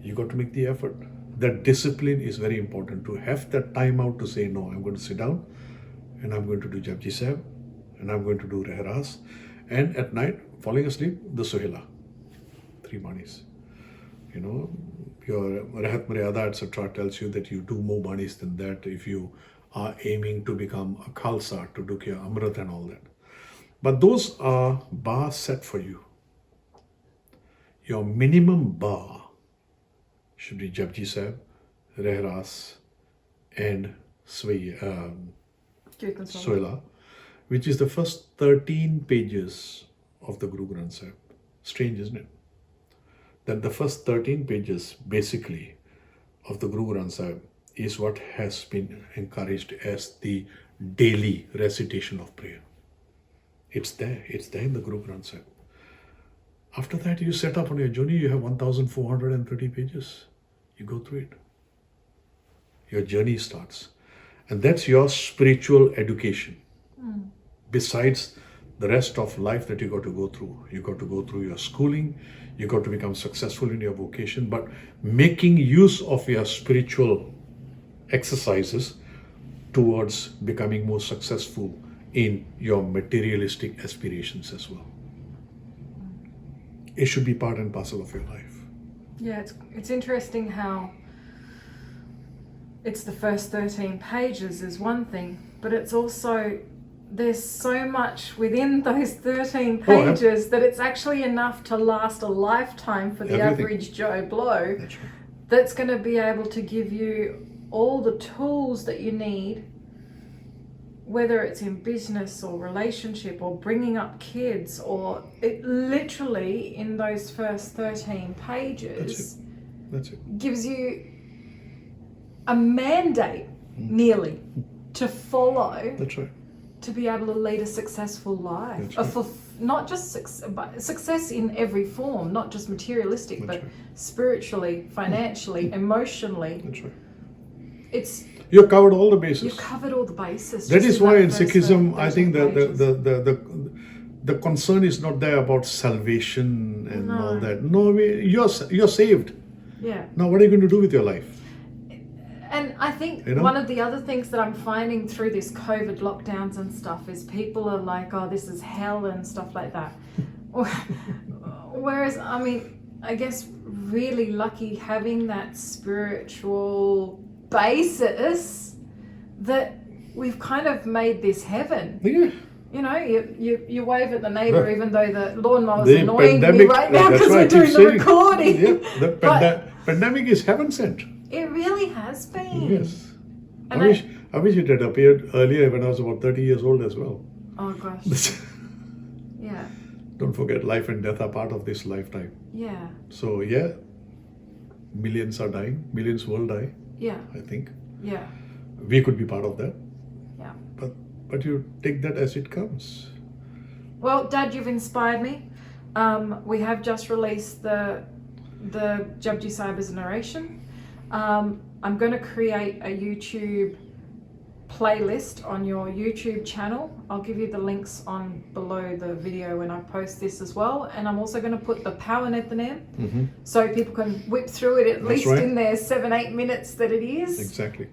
You got to make the effort. That discipline is very important, to have that time out to say, no, I'm going to sit down and I'm going to do Japji Sahib and I'm going to do Rehras. And at night, falling asleep, the Sohila, 3 banis. You know, your Rahat Maryada, etc. tells you that you do more banis than that if you are aiming to become a Khalsa, to do your Amrit and all that. But those are bars set for you. Your minimum bar should be Japji Sahib, Rehras, and Sohila, which is the first 13 pages of the Guru Granth Sahib. Strange, isn't it? That the first 13 pages, basically, of the Guru Granth Sahib is what has been encouraged as the daily recitation of prayer. It's there in the Guru Granth Sahib. After that, you set up on your journey, you have 1,430 pages. You go through it. Your journey starts. And that's your spiritual education. Besides the rest of life that you got to go through. You got to go through your schooling, you got to become successful in your vocation, but making use of your spiritual exercises towards becoming more successful in your materialistic aspirations as well. It should be part and parcel of your life. Yeah, it's interesting how it's the first 13 pages is one thing, but it's also, there's so much within those 13 pages that it's actually enough to last a lifetime for the average Joe Blow. That's right. That's going to be able to give you all the tools that you need, whether it's in business or relationship or bringing up kids, or it literally in those first 13 pages That's it. gives you a mandate nearly to follow. That's right. To be able to lead a successful life. That's right. Not just but success in every form, not just materialistic, That's but right. spiritually, financially, emotionally. That's right. It's You've covered all the bases. you've covered all the bases. That just is why in that first Sikhism, I 13 think pages. the concern is not there about salvation and No. all that. No, you're saved. Yeah. Now, what are you going to do with your life? And I think You know? one of the other things that I'm finding through this COVID lockdowns and stuff is people are like, oh, this is hell and stuff like that. Whereas, I mean, I guess really lucky having that spiritual basis that we've kind of made this heaven. Yeah. You know, you wave at the neighbour Right. even though the lawnmower's The annoying me pandemic- right now that's because why I we're keep doing the saying, recording. Yeah, the But pandemic is heaven sent. it really has been. Yes. And I wish it had appeared earlier when I was about 30 years old as well. Oh gosh. Yeah. Don't forget, life and death are part of this lifetime. Yeah. So yeah, millions are dying. Millions will die, Yeah. I think. Yeah. We could be part of that. Yeah. But you take that as it comes. Well, Dad, you've inspired me. We have just released the Jabji Sahib as a narration. I'm going to create a YouTube playlist on your YouTube channel. I'll give you the links on below the video when I post this as well. And I'm also going to put the power nethanem so people can whip through it at That's least right. in their 7-8 minutes that it is. Exactly.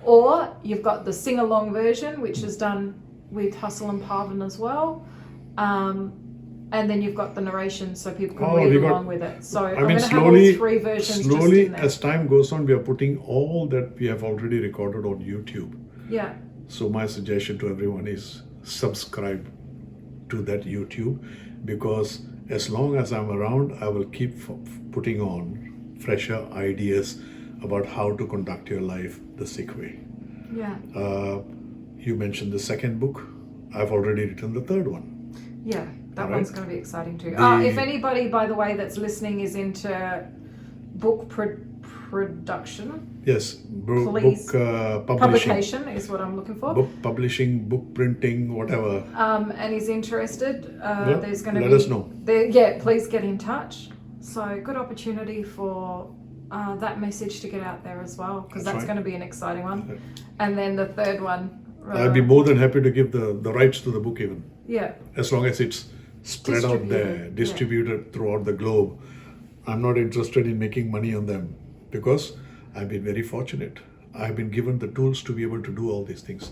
Or you've got the sing-along version, which is done with Hustle and Pavan as well. And then you've got the narration so people can read along with it. So I'm going to have all 3 versions just in there. As time goes on, we are putting all that we have already recorded on YouTube. Yeah. So my suggestion to everyone is subscribe to that YouTube, because as long as I'm around, I will keep putting on fresher ideas about how to conduct your life the Sikh way. Yeah. You mentioned the second book. I've already written the third one. Yeah, that All one's right. going to be exciting too. The- If anybody, by the way, that's listening is into book production, Yes, Please. book publishing, publication is what I'm looking for, book publishing, book printing, whatever. and is interested, there's going to let be... us know. Yeah, please get in touch. So good opportunity for that message to get out there as well, because That's that's right. going to be an exciting one. And then the third one... I'd be more than happy to give the rights to the book even, Yeah, as long as it's spread out there, Distributed, distributed throughout the globe. I'm not interested in making money on them because I've been very fortunate. I've been given the tools to be able to do all these things.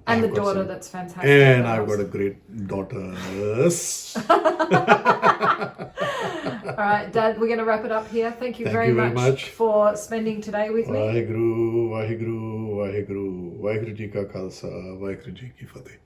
and the I've got daughter some- that's fantastic. And that I've got helps. a great daughters. All right, Dad, we're going to wrap it up here. Thank you, Thank very, you very much much. for spending today with me. Waheguru, Waheguru, Waheguru, Waheguru Ji Ka Khalsa, Waheguru Ji Ki Fateh.